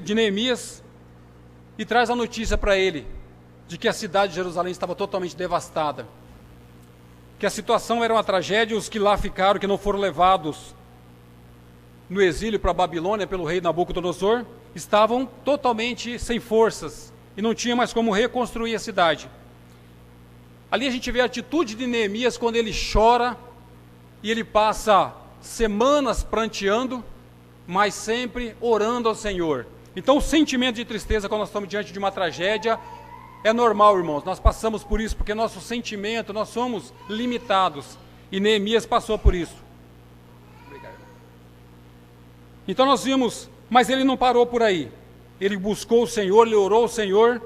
de Neemias e traz a notícia para ele de que a cidade de Jerusalém estava totalmente devastada, que a situação era uma tragédia. Os que lá ficaram, que não foram levados no exílio para a Babilônia pelo rei Nabucodonosor, estavam totalmente sem forças e não tinha mais como reconstruir a cidade. Ali a gente vê a atitude de Neemias quando ele chora e ele passa semanas pranteando, mas sempre orando ao Senhor. Então o sentimento de tristeza quando nós estamos diante de uma tragédia é normal, irmãos. Nós passamos por isso porque nosso sentimento, nós somos limitados. E Neemias passou por isso. Então nós vimos, mas ele não parou por aí. Ele buscou o Senhor, ele orou ao Senhor.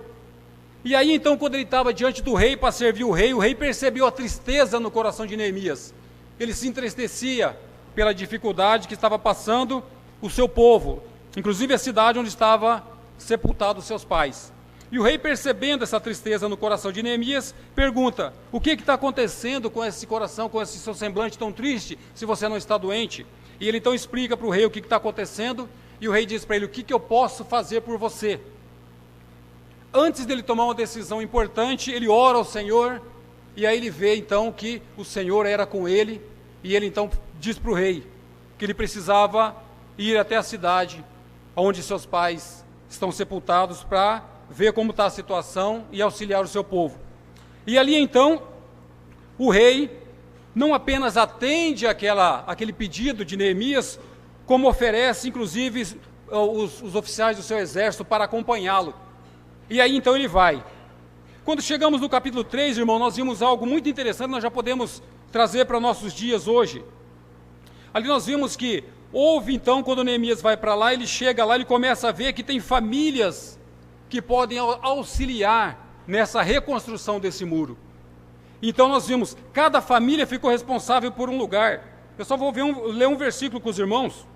E aí então quando ele estava diante do rei para servir o rei percebeu a tristeza no coração de Neemias. Ele se entristecia pela dificuldade que estava passando o seu povo, inclusive a cidade onde estava sepultados seus pais. E o rei, percebendo essa tristeza no coração de Neemias, pergunta: o que está acontecendo com esse coração, com esse seu semblante tão triste, se você não está doente? E ele então explica para o rei o que está acontecendo, e o rei diz para ele: o que eu posso fazer por você? Antes dele tomar uma decisão importante, ele ora ao Senhor, e aí ele vê então que o Senhor era com ele, e ele então diz para o rei que ele precisava ir até a cidade onde seus pais estão sepultados para ver como está a situação e auxiliar o seu povo. E ali então, o rei não apenas atende aquele pedido de Neemias, como oferece inclusive os oficiais do seu exército para acompanhá-lo. E aí então ele vai. Quando chegamos no capítulo 3, irmão, nós vimos algo muito interessante, nós já podemos trazer para nossos dias hoje. Ali nós vimos que houve então, quando Neemias vai para lá, ele chega lá, ele começa a ver que tem famílias que podem auxiliar nessa reconstrução desse muro. Então nós vimos, cada família ficou responsável por um lugar. Eu só vou ler um versículo com os irmãos.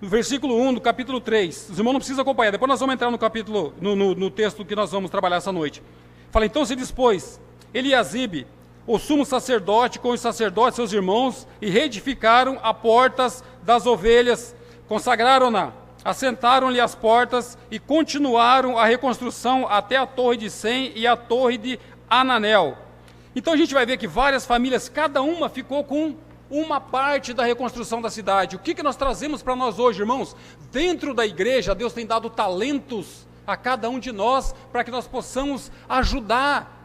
No versículo 1 do capítulo 3. Os irmãos não precisam acompanhar, depois nós vamos entrar no capítulo, no texto que nós vamos trabalhar essa noite. Fala: então se dispôs Eliasibe, o sumo sacerdote, com os sacerdotes, seus irmãos, e reedificaram as portas das ovelhas, consagraram-na, assentaram-lhe as portas e continuaram a reconstrução até a torre de Sem e a torre de Ananel. Então a gente vai ver que várias famílias, cada uma ficou com uma parte da reconstrução da cidade. O que nós trazemos para nós hoje, irmãos? Dentro da igreja, Deus tem dado talentos a cada um de nós para que nós possamos ajudar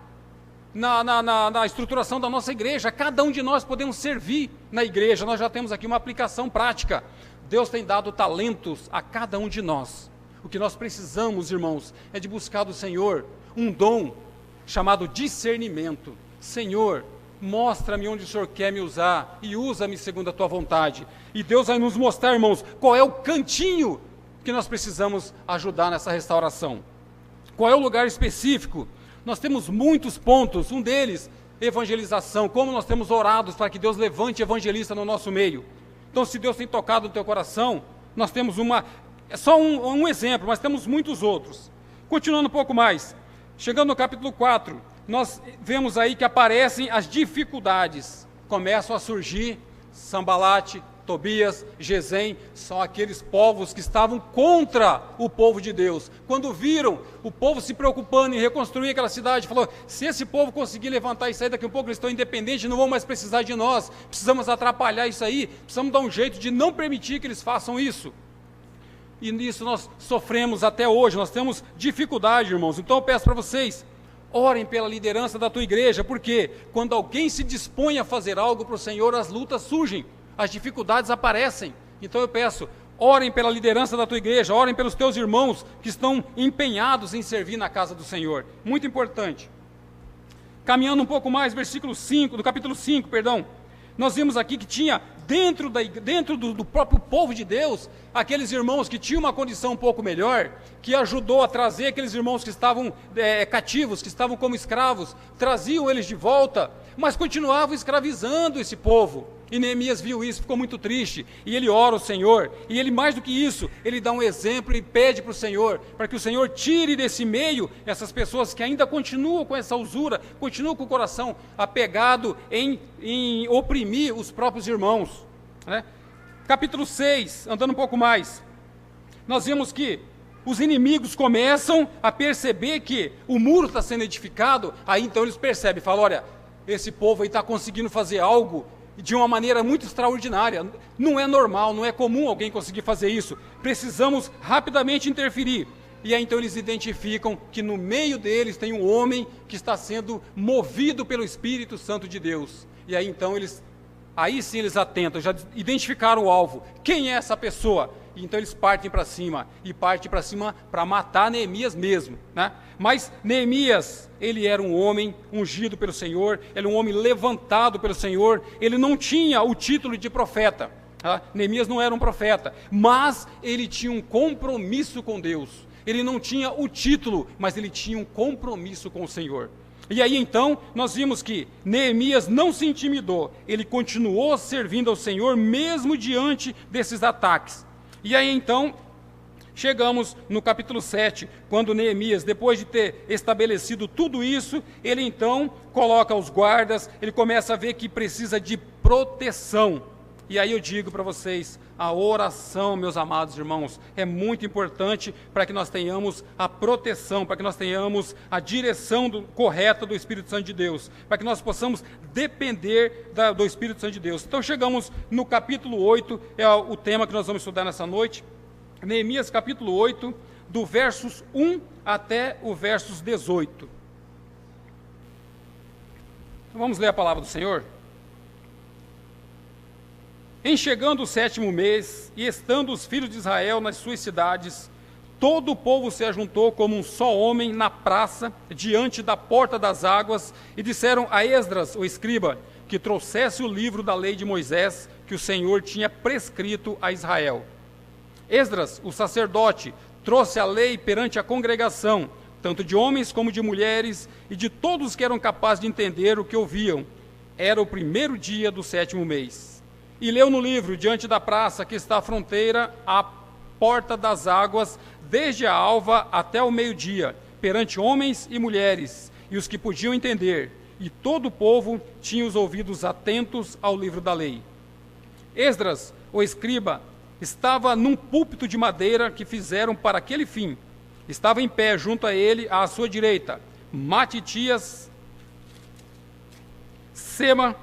na estruturação da nossa igreja. Cada um de nós podemos servir na igreja. Nós já temos aqui uma aplicação prática. Deus tem dado talentos a cada um de nós. O que nós precisamos, irmãos, é de buscar do Senhor um dom chamado discernimento. Senhor, mostra-me onde o Senhor quer me usar e usa-me segundo a tua vontade. E Deus vai nos mostrar, irmãos, qual é o cantinho que nós precisamos ajudar nessa restauração. Qual é o lugar específico? Nós temos muitos pontos, um deles, evangelização, como nós temos orado para que Deus levante evangelista no nosso meio. Então, se Deus tem tocado no teu coração, nós temos é só um exemplo, mas temos muitos outros. Continuando um pouco mais, chegando no capítulo 4, nós vemos aí que aparecem as dificuldades, começam a surgir. Sambalate, Tobias, Gesem, são aqueles povos que estavam contra o povo de Deus. Quando viram o povo se preocupando em reconstruir aquela cidade, falou: se esse povo conseguir levantar isso aí, daqui a um pouco eles estão independentes, não vão mais precisar de nós, precisamos atrapalhar isso aí, precisamos dar um jeito de não permitir que eles façam isso. E nisso nós sofremos até hoje, nós temos dificuldade, irmãos. Então eu peço para vocês, orem pela liderança da tua igreja, porque quando alguém se dispõe a fazer algo para o Senhor, as lutas surgem, as dificuldades aparecem. Então eu peço, orem pela liderança da tua igreja, orem pelos teus irmãos que estão empenhados em servir na casa do Senhor. Muito importante. Caminhando um pouco mais, versículo 5, do capítulo 5, perdão, nós vimos aqui que tinha dentro do próprio povo de Deus, aqueles irmãos que tinham uma condição um pouco melhor, que ajudou a trazer aqueles irmãos que estavam cativos, que estavam como escravos, traziam eles de volta, mas continuavam escravizando esse povo. E Neemias viu isso, ficou muito triste, e ele ora ao Senhor, e ele, mais do que isso, ele dá um exemplo e pede para o Senhor, para que o Senhor tire desse meio essas pessoas que ainda continuam com essa usura, continuam com o coração apegado em oprimir os próprios irmãos, né? Capítulo 6, andando um pouco mais, nós vemos que os inimigos começam a perceber que o muro está sendo edificado, aí então eles percebem, falam, olha, esse povo aí está conseguindo fazer algo de uma maneira muito extraordinária, não é normal, não é comum alguém conseguir fazer isso, precisamos rapidamente interferir. E aí então eles identificam que no meio deles tem um homem que está sendo movido pelo Espírito Santo de Deus. E aí então aí sim eles atentam, já identificaram o alvo. Quem é essa pessoa? E então eles partem para cima, e partem para cima para matar Neemias mesmo, né? Mas Neemias, ele era um homem ungido pelo Senhor, ele era um homem levantado pelo Senhor, ele não tinha o título de profeta, tá? Neemias não era um profeta, mas ele tinha um compromisso com Deus. Ele não tinha o título, mas ele tinha um compromisso com o Senhor. E aí então, nós vimos que Neemias não se intimidou, ele continuou servindo ao Senhor mesmo diante desses ataques. E aí então, chegamos no capítulo 7, quando Neemias, depois de ter estabelecido tudo isso, ele então coloca os guardas, ele começa a ver que precisa de proteção. E aí eu digo para vocês, a oração, meus amados irmãos, é muito importante para que nós tenhamos a proteção, para que nós tenhamos a direção correta do Espírito Santo de Deus, para que nós possamos depender do Espírito Santo de Deus. Então chegamos no capítulo 8, é o tema que nós vamos estudar nessa noite, Neemias capítulo 8, do versos 1 até o versos 18. Então, vamos ler a palavra do Senhor? Em chegando o 7º mês, e estando os filhos de Israel nas suas cidades, todo o povo se ajuntou como um só homem na praça, diante da porta das águas, e disseram a Esdras, o escriba, que trouxesse o livro da lei de Moisés, que o Senhor tinha prescrito a Israel. Esdras, o sacerdote, trouxe a lei perante a congregação, tanto de homens como de mulheres, e de todos que eram capazes de entender o que ouviam. Era o 1º dia do 7º mês. E leu no livro, diante da praça que está à fronteira, à porta das águas, desde a alva até o meio-dia, perante homens e mulheres, e os que podiam entender, e todo o povo tinha os ouvidos atentos ao livro da lei. Esdras, o escriba, estava num púlpito de madeira que fizeram para aquele fim. Estava em pé junto a ele, à sua direita, Matitias, Sema,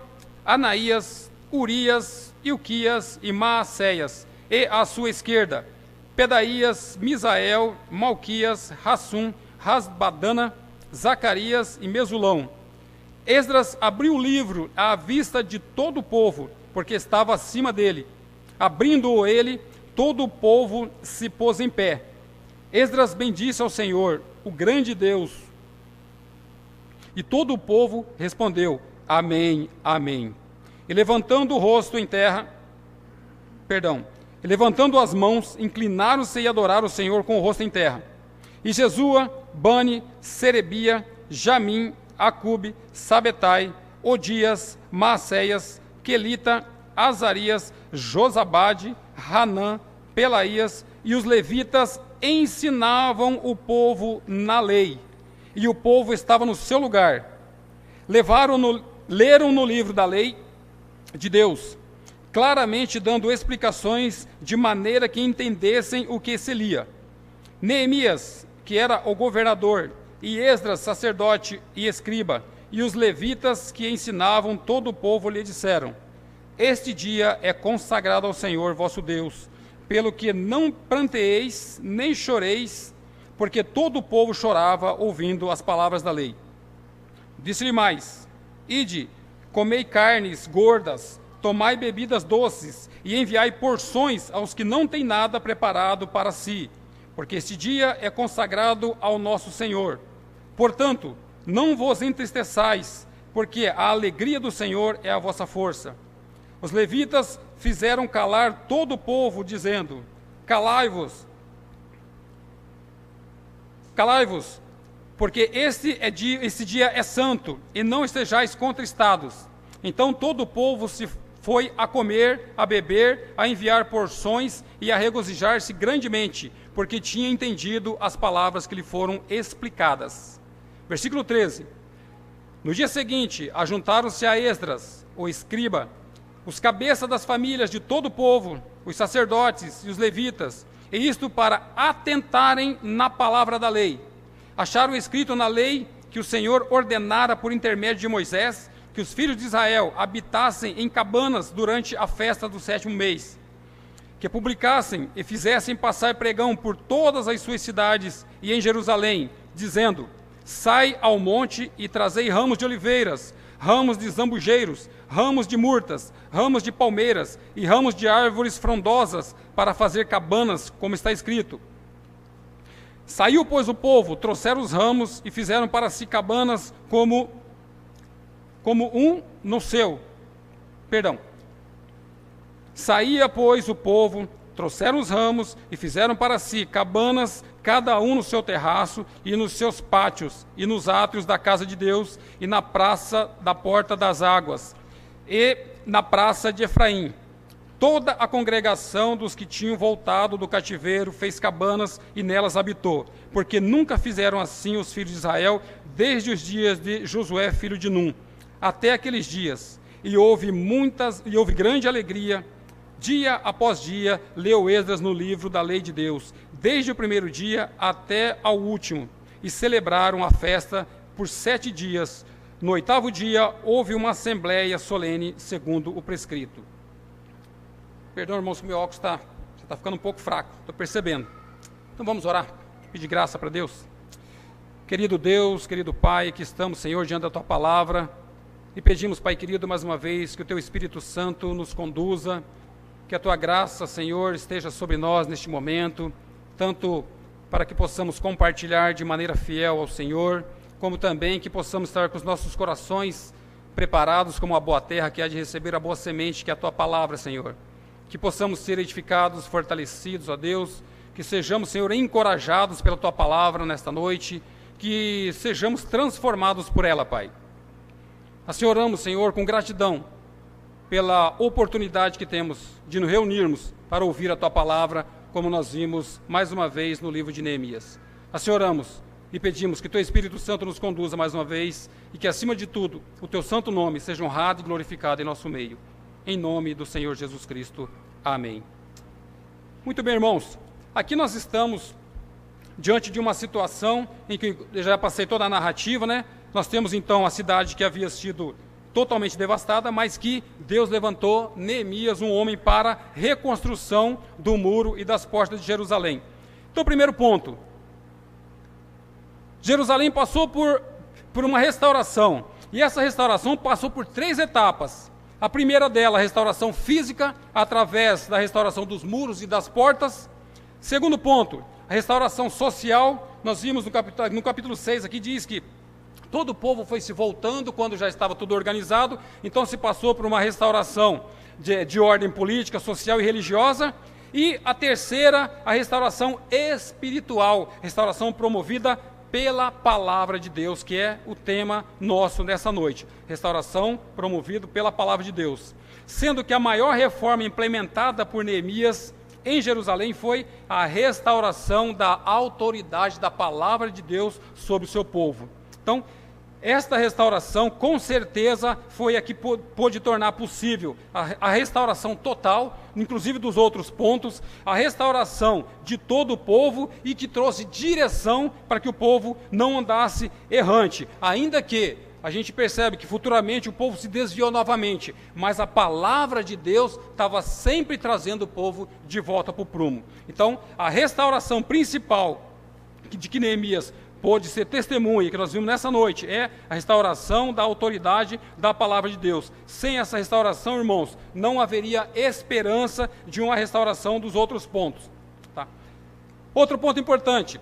Anaías, Urias, Ilquias e Maacéias, e à sua esquerda, Pedaías, Misael, Malquias, Rassum, Rasbadana, Zacarias e Mesulão. Esdras abriu o livro à vista de todo o povo, porque estava acima dele. Abrindo-o ele, todo o povo se pôs em pé. Esdras bendisse ao Senhor, o grande Deus. E todo o povo respondeu, Amém, Amém. E levantando o rosto em terra, e levantando as mãos, inclinaram-se e adoraram o Senhor com o rosto em terra. E Jesua, Bani, Serebia, Jamim, Acube, Sabetai, Odias, Maacéias, Quelita, Azarias, Josabade, Hanã, Pelaías e os levitas ensinavam o povo na lei. E o povo estava no seu lugar. Leram no livro da lei de Deus, claramente dando explicações de maneira que entendessem o que se lia. Neemias, que era o governador, e Esdras, sacerdote e escriba, e os levitas que ensinavam todo o povo lhe disseram, Este dia é consagrado ao Senhor vosso Deus, pelo que não pranteeis nem choreis, porque todo o povo chorava ouvindo as palavras da lei. Disse-lhe mais, Ide, comei carnes gordas, tomai bebidas doces, e enviai porções aos que não têm nada preparado para si, porque este dia é consagrado ao nosso Senhor. Portanto, não vos entristeçais, porque a alegria do Senhor é a vossa força. Os levitas fizeram calar todo o povo, dizendo, Calai-vos, porque este dia é santo, e não estejais contristados. Então todo o povo se foi a comer, a beber, a enviar porções e a regozijar-se grandemente, porque tinha entendido as palavras que lhe foram explicadas. Versículo 13. No dia seguinte, ajuntaram-se a Esdras, o escriba, os cabeças das famílias de todo o povo, os sacerdotes e os levitas, e isto para atentarem na palavra da lei. Acharam escrito na lei que o Senhor ordenara por intermédio de Moisés que os filhos de Israel habitassem em cabanas durante a festa do 7º mês, que publicassem e fizessem passar pregão por todas as suas cidades e em Jerusalém, dizendo: sai ao monte e trazei ramos de oliveiras, ramos de zambujeiros, ramos de murtas, ramos de palmeiras e ramos de árvores frondosas para fazer cabanas, como está escrito. Saiu, pois, o povo, trouxeram os ramos e fizeram para si cabanas como um no seu. Saía, pois, o povo, trouxeram os ramos e fizeram para si cabanas, cada um no seu terraço e nos seus pátios, e nos átrios da casa de Deus, e na praça da porta das águas, e na praça de Efraim. Toda a congregação dos que tinham voltado do cativeiro fez cabanas e nelas habitou, porque nunca fizeram assim os filhos de Israel, desde os dias de Josué, filho de Num, até aqueles dias. E houve grande alegria. Dia após dia, leu Esdras no livro da lei de Deus, desde o primeiro dia até ao último, e celebraram a festa por 7 dias. No 8º dia, houve uma assembleia solene, segundo o prescrito. Perdão, irmãos, que meu óculos está ficando um pouco fraco, estou percebendo. Então vamos orar, pedir graça para Deus. Querido Deus, querido Pai, que estamos, Senhor, diante da Tua palavra, e pedimos, Pai querido, mais uma vez, que o Teu Espírito Santo nos conduza, que a Tua graça, Senhor, esteja sobre nós neste momento, tanto para que possamos compartilhar de maneira fiel ao Senhor, como também que possamos estar com os nossos corações preparados como a boa terra que há de receber a boa semente, que é a Tua palavra, Senhor. Que possamos ser edificados, fortalecidos, ó Deus, que sejamos, Senhor, encorajados pela Tua palavra nesta noite, que sejamos transformados por ela, Pai. Assim oramos, Senhor, com gratidão pela oportunidade que temos de nos reunirmos para ouvir a Tua palavra, como nós vimos mais uma vez no livro de Neemias. Assim oramos e pedimos que Teu Espírito Santo nos conduza mais uma vez e que, acima de tudo, o Teu santo nome seja honrado e glorificado em nosso meio. Em nome do Senhor Jesus Cristo. Amém. Muito bem, irmãos. Aqui nós estamos diante de uma situação em que eu já passei toda a narrativa, né? Nós temos então a cidade que havia sido totalmente devastada, mas que Deus levantou Neemias, um homem, para reconstrução do muro e das portas de Jerusalém. Então, primeiro ponto. Jerusalém passou por uma restauração. E essa restauração passou por 3 etapas. A primeira dela, a restauração física, através da restauração dos muros e das portas. Segundo ponto, a restauração social. Nós vimos no capítulo 6 aqui, diz que todo o povo foi se voltando quando já estava tudo organizado. Então se passou por uma restauração de ordem política, social e religiosa. E a terceira, a restauração espiritual, restauração promovida pela palavra de Deus, que é o tema nosso nessa noite. Restauração promovida pela palavra de Deus. Sendo que a maior reforma implementada por Neemias em Jerusalém foi a restauração da autoridade da palavra de Deus sobre o seu povo. Então, esta restauração, com certeza, foi a que pôde tornar possível a restauração total, inclusive dos outros pontos, a restauração de todo o povo e que trouxe direção para que o povo não andasse errante. Ainda que a gente percebe que futuramente o povo se desviou novamente, mas a palavra de Deus estava sempre trazendo o povo de volta para o prumo. Então, a restauração principal de que Neemias pôde ser testemunha, que nós vimos nessa noite, é a restauração da autoridade da palavra de Deus. Sem essa restauração, irmãos, não haveria esperança de uma restauração dos outros pontos. Tá? Outro ponto importante,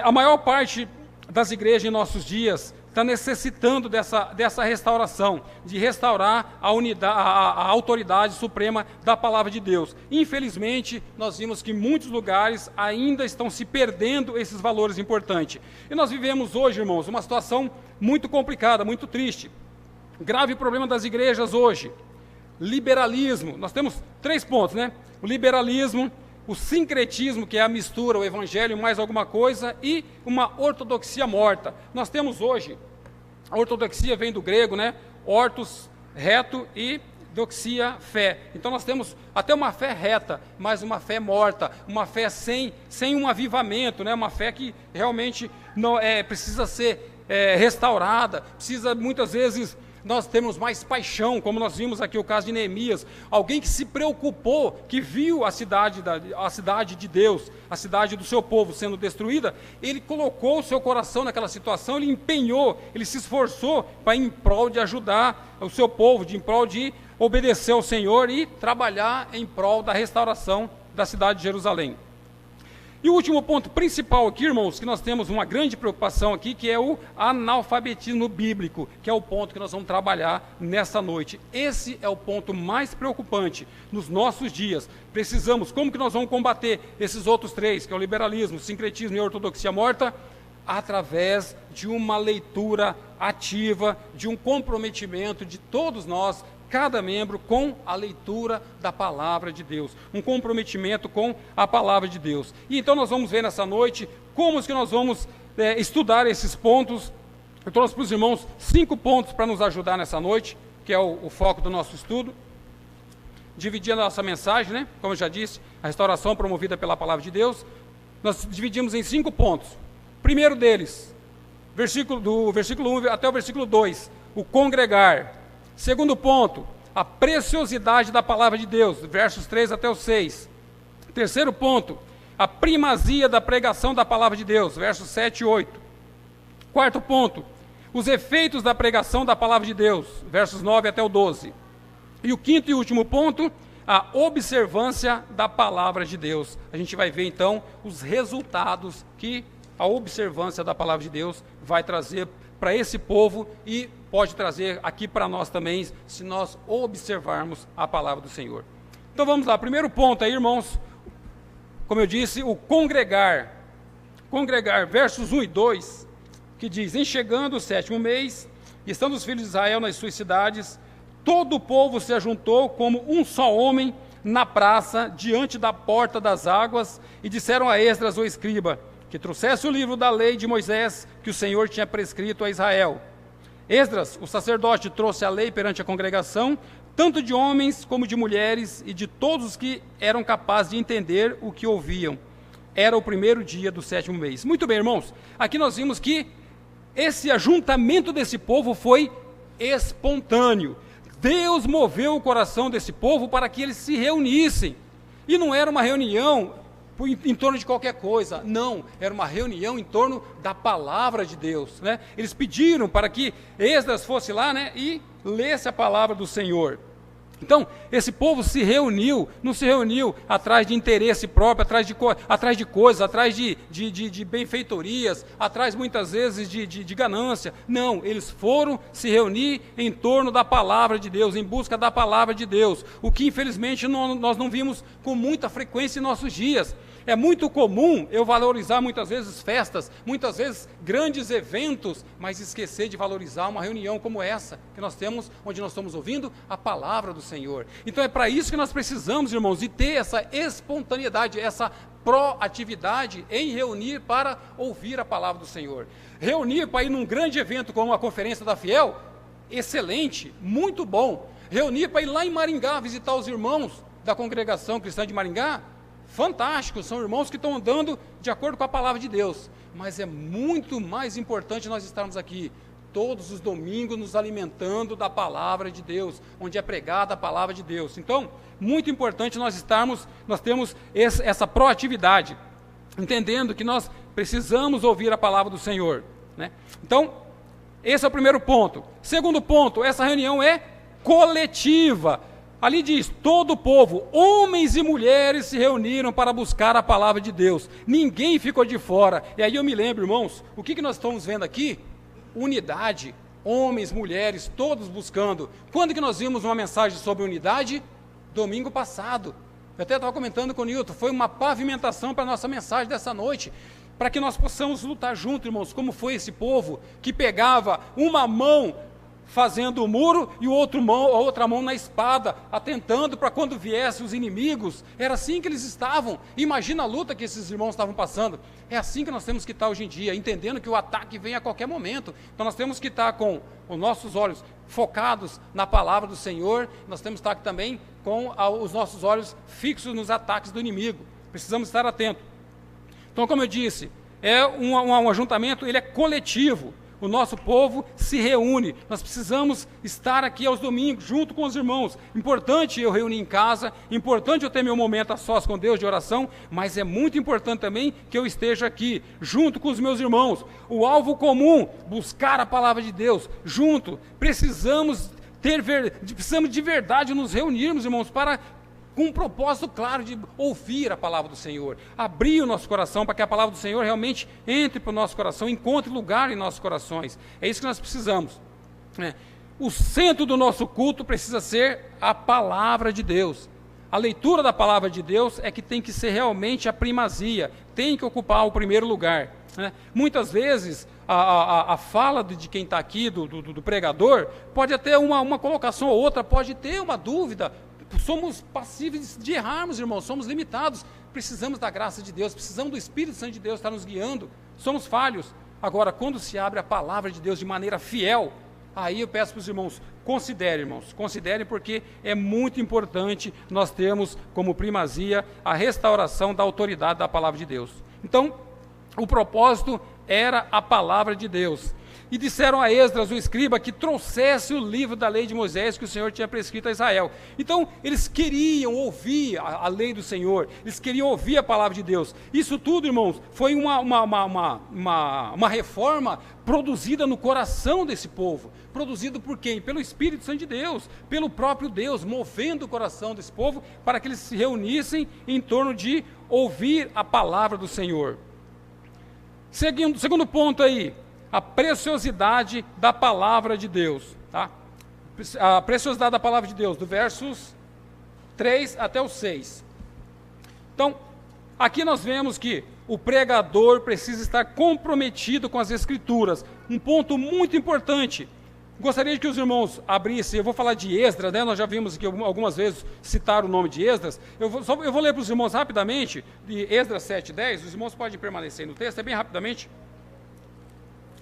a maior parte das igrejas em nossos dias está necessitando dessa restauração, de restaurar a autoridade suprema da palavra de Deus. Infelizmente, nós vimos que em muitos lugares ainda estão se perdendo esses valores importantes. E nós vivemos hoje, irmãos, uma situação muito complicada, muito triste. Grave problema das igrejas hoje. Liberalismo. Nós temos 3 pontos, né? O liberalismo, o sincretismo, que é a mistura, o evangelho mais alguma coisa, e uma ortodoxia morta. Nós temos hoje, a ortodoxia vem do grego, né? Ortos, reto, e doxia, fé. Então nós temos até uma fé reta, mas uma fé morta, uma fé sem um avivamento, né? Uma fé que realmente não precisa ser restaurada, precisa muitas vezes nós temos mais paixão, como nós vimos aqui o caso de Neemias, alguém que se preocupou, que viu a cidade de Deus, a cidade do seu povo sendo destruída, ele colocou o seu coração naquela situação, ele empenhou, ele se esforçou para em prol de ajudar o seu povo, em prol de obedecer ao Senhor e trabalhar em prol da restauração da cidade de Jerusalém. E o último ponto principal aqui, irmãos, que nós temos uma grande preocupação aqui, que é o analfabetismo bíblico, que é o ponto que nós vamos trabalhar nesta noite. Esse é o ponto mais preocupante nos nossos dias. Precisamos, como que nós vamos combater esses outros três, que é o liberalismo, o sincretismo e a ortodoxia morta? Através de uma leitura ativa, de um comprometimento de todos nós, cada membro, com a leitura da palavra de Deus, um comprometimento com a palavra de Deus. E então nós vamos ver nessa noite como que nós vamos estudar esses pontos. Eu trouxe para os irmãos 5 pontos para nos ajudar nessa noite, que é o foco do nosso estudo. Dividir a nossa mensagem, né? Como eu já disse, a restauração promovida pela palavra de Deus, nós dividimos em 5 pontos. Primeiro deles, do versículo 1 até o versículo 2, o congregar. Segundo ponto, a preciosidade da palavra de Deus, versos 3 até o 6. Terceiro ponto, a primazia da pregação da palavra de Deus, versos 7 e 8. Quarto ponto, os efeitos da pregação da palavra de Deus, versos 9 até o 12. E o quinto e último ponto, a observância da palavra de Deus. A gente vai ver então os resultados que a observância da palavra de Deus vai trazer para esse povo e pode trazer aqui para nós também, se nós observarmos a palavra do Senhor. Então vamos lá, primeiro ponto aí, irmãos, como eu disse, o congregar. Congregar, versos 1 e 2, que diz: em chegando o 7º mês, e estando os filhos de Israel nas suas cidades, todo o povo se ajuntou como um só homem na praça, diante da porta das águas, e disseram a Esdras, o escriba, que trouxesse o livro da lei de Moisés, que o Senhor tinha prescrito a Israel. Esdras, o sacerdote, trouxe a lei perante a congregação, tanto de homens como de mulheres, e de todos os que eram capazes de entender o que ouviam. Era o primeiro dia do 7º mês. Muito bem, irmãos, aqui nós vimos que esse ajuntamento desse povo foi espontâneo. Deus moveu o coração desse povo para que eles se reunissem. E não era uma reunião em torno de qualquer coisa, não, era uma reunião em torno da palavra de Deus, né? Eles pediram para que Esdras fosse lá, né, e lesse a palavra do Senhor. Então, esse povo se reuniu, não se reuniu atrás de interesse próprio, atrás de coisas, atrás de benfeitorias, atrás muitas vezes de ganância. Não, eles foram se reunir em torno da palavra de Deus, em busca da palavra de Deus, o que infelizmente nós não vimos com muita frequência em nossos dias. É muito comum eu valorizar muitas vezes festas, muitas vezes grandes eventos, mas esquecer de valorizar uma reunião como essa que nós temos, onde nós estamos ouvindo a palavra do Senhor. Então é para isso que nós precisamos, irmãos, de ter essa espontaneidade, essa proatividade em reunir para ouvir a palavra do Senhor. Reunir para ir num grande evento como a Conferência da Fiel, excelente, muito bom. Reunir para ir lá em Maringá visitar os irmãos da congregação cristã de Maringá, fantástico, são irmãos que estão andando de acordo com a palavra de Deus, mas é muito mais importante nós estarmos aqui todos os domingos nos alimentando da palavra de Deus, onde é pregada a palavra de Deus. Então, muito importante nós temos essa proatividade, entendendo que nós precisamos ouvir a palavra do Senhor, né? Então, esse é o primeiro ponto. Segundo ponto, essa reunião é coletiva. Ali diz, todo o povo, homens e mulheres se reuniram para buscar a palavra de Deus. Ninguém ficou de fora. E aí eu me lembro, irmãos, o que nós estamos vendo aqui? Unidade, homens, mulheres, todos buscando. Quando que nós vimos uma mensagem sobre unidade? Domingo passado. Eu até estava comentando com o Nilton, foi uma pavimentação para a nossa mensagem dessa noite, para que nós possamos lutar juntos, irmãos, como foi esse povo que pegava uma mão fazendo o muro e a outra mão na espada, atentando para quando viessem os inimigos. Era assim que eles estavam. Imagina a luta que esses irmãos estavam passando. É assim que nós temos que estar hoje em dia, entendendo que o ataque vem a qualquer momento. Então nós temos que estar com os nossos olhos focados na palavra do Senhor, nós temos que estar também com os nossos olhos fixos nos ataques do inimigo. Precisamos estar atentos. Então, como eu disse, é um ajuntamento, ele é coletivo. O nosso povo se reúne. Nós precisamos estar aqui aos domingos, junto com os irmãos. Importante eu reunir em casa, importante eu ter meu momento a sós com Deus de oração, mas é muito importante também que eu esteja aqui, junto com os meus irmãos. O alvo comum, buscar a palavra de Deus, junto. Precisamos de verdade nos reunirmos, irmãos, com um propósito claro de ouvir a palavra do Senhor, abrir o nosso coração para que a palavra do Senhor realmente entre para o nosso coração, encontre lugar em nossos corações. É isso que nós precisamos. O centro do nosso culto precisa ser a palavra de Deus. A leitura da palavra de Deus é que tem que ser realmente a primazia, tem que ocupar o primeiro lugar. Muitas vezes a fala de quem está aqui, do pregador, pode até uma colocação ou outra, pode ter uma dúvida. Somos passíveis de errarmos, irmãos, somos limitados, precisamos da graça de Deus, precisamos do Espírito Santo de Deus estar nos guiando, somos falhos. Agora, quando se abre a palavra de Deus de maneira fiel, aí eu peço para os irmãos, considerem, porque é muito importante nós termos como primazia a restauração da autoridade da palavra de Deus. Então, o propósito era a palavra de Deus. E disseram a Esdras, o escriba, que trouxesse o livro da lei de Moisés que o Senhor tinha prescrito a Israel. Então, eles queriam ouvir a lei do Senhor, eles queriam ouvir a palavra de Deus. Isso tudo, irmãos, foi uma reforma produzida no coração desse povo. Produzido por quem? Pelo Espírito Santo de Deus, pelo próprio Deus, movendo o coração desse povo para que eles se reunissem em torno de ouvir a palavra do Senhor. Segundo ponto aí, a preciosidade da palavra de Deus, tá? A preciosidade da palavra de Deus, do versos 3 até o 6. Então, aqui nós vemos que o pregador precisa estar comprometido com as Escrituras. Um ponto muito importante. Gostaria que os irmãos abrissem, eu vou falar de Esdras, nós já vimos aqui algumas vezes citar o nome de Esdras. Eu vou ler para os irmãos rapidamente, de Esdras 7:10, os irmãos podem permanecer no texto, é bem rapidamente.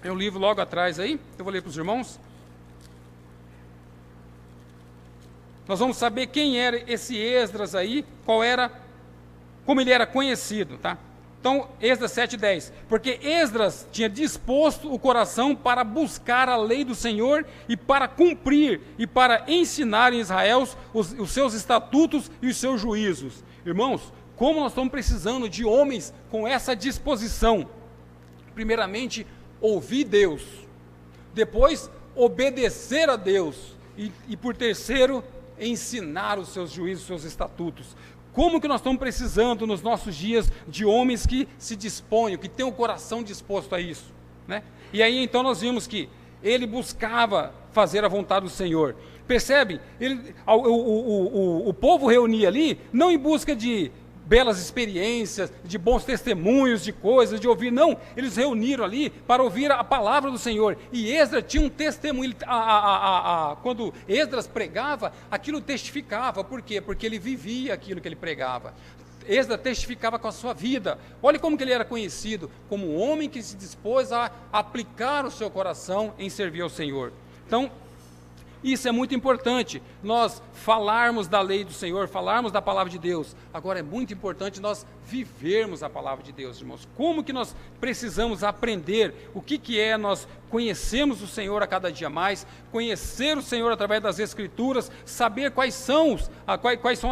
É um livro logo atrás aí, eu vou ler para os irmãos. Nós vamos saber quem era esse Esdras aí, como ele era conhecido, tá? Então, Esdras 7:10, porque Esdras tinha disposto o coração para buscar a lei do Senhor e para cumprir e para ensinar em Israel os seus estatutos e os seus juízos. Irmãos, como nós estamos precisando de homens com essa disposição. Primeiramente, ouvir Deus, depois obedecer a Deus e por terceiro, ensinar os seus juízos, os seus estatutos. Como que nós estamos precisando nos nossos dias de homens que se disponham, que têm o coração disposto a isso, né? E aí então nós vimos que ele buscava fazer a vontade do Senhor. Percebe? O povo reunia ali, não em busca de belas experiências, de bons testemunhos, de coisas, de ouvir, não, eles reuniram ali para ouvir a palavra do Senhor, e Esdras tinha um testemunho, quando Esdras pregava, aquilo testificava, por quê? Porque ele vivia aquilo que ele pregava. Esdras testificava com a sua vida. Olha como que ele era conhecido, como um homem que se dispôs a aplicar o seu coração em servir ao Senhor. Então, isso é muito importante, nós falarmos da lei do Senhor, falarmos da palavra de Deus. Agora é muito importante nós vivermos a palavra de Deus, irmãos. Como que nós precisamos aprender o que é nós conhecermos o Senhor a cada dia mais, conhecer o Senhor através das Escrituras, saber quais são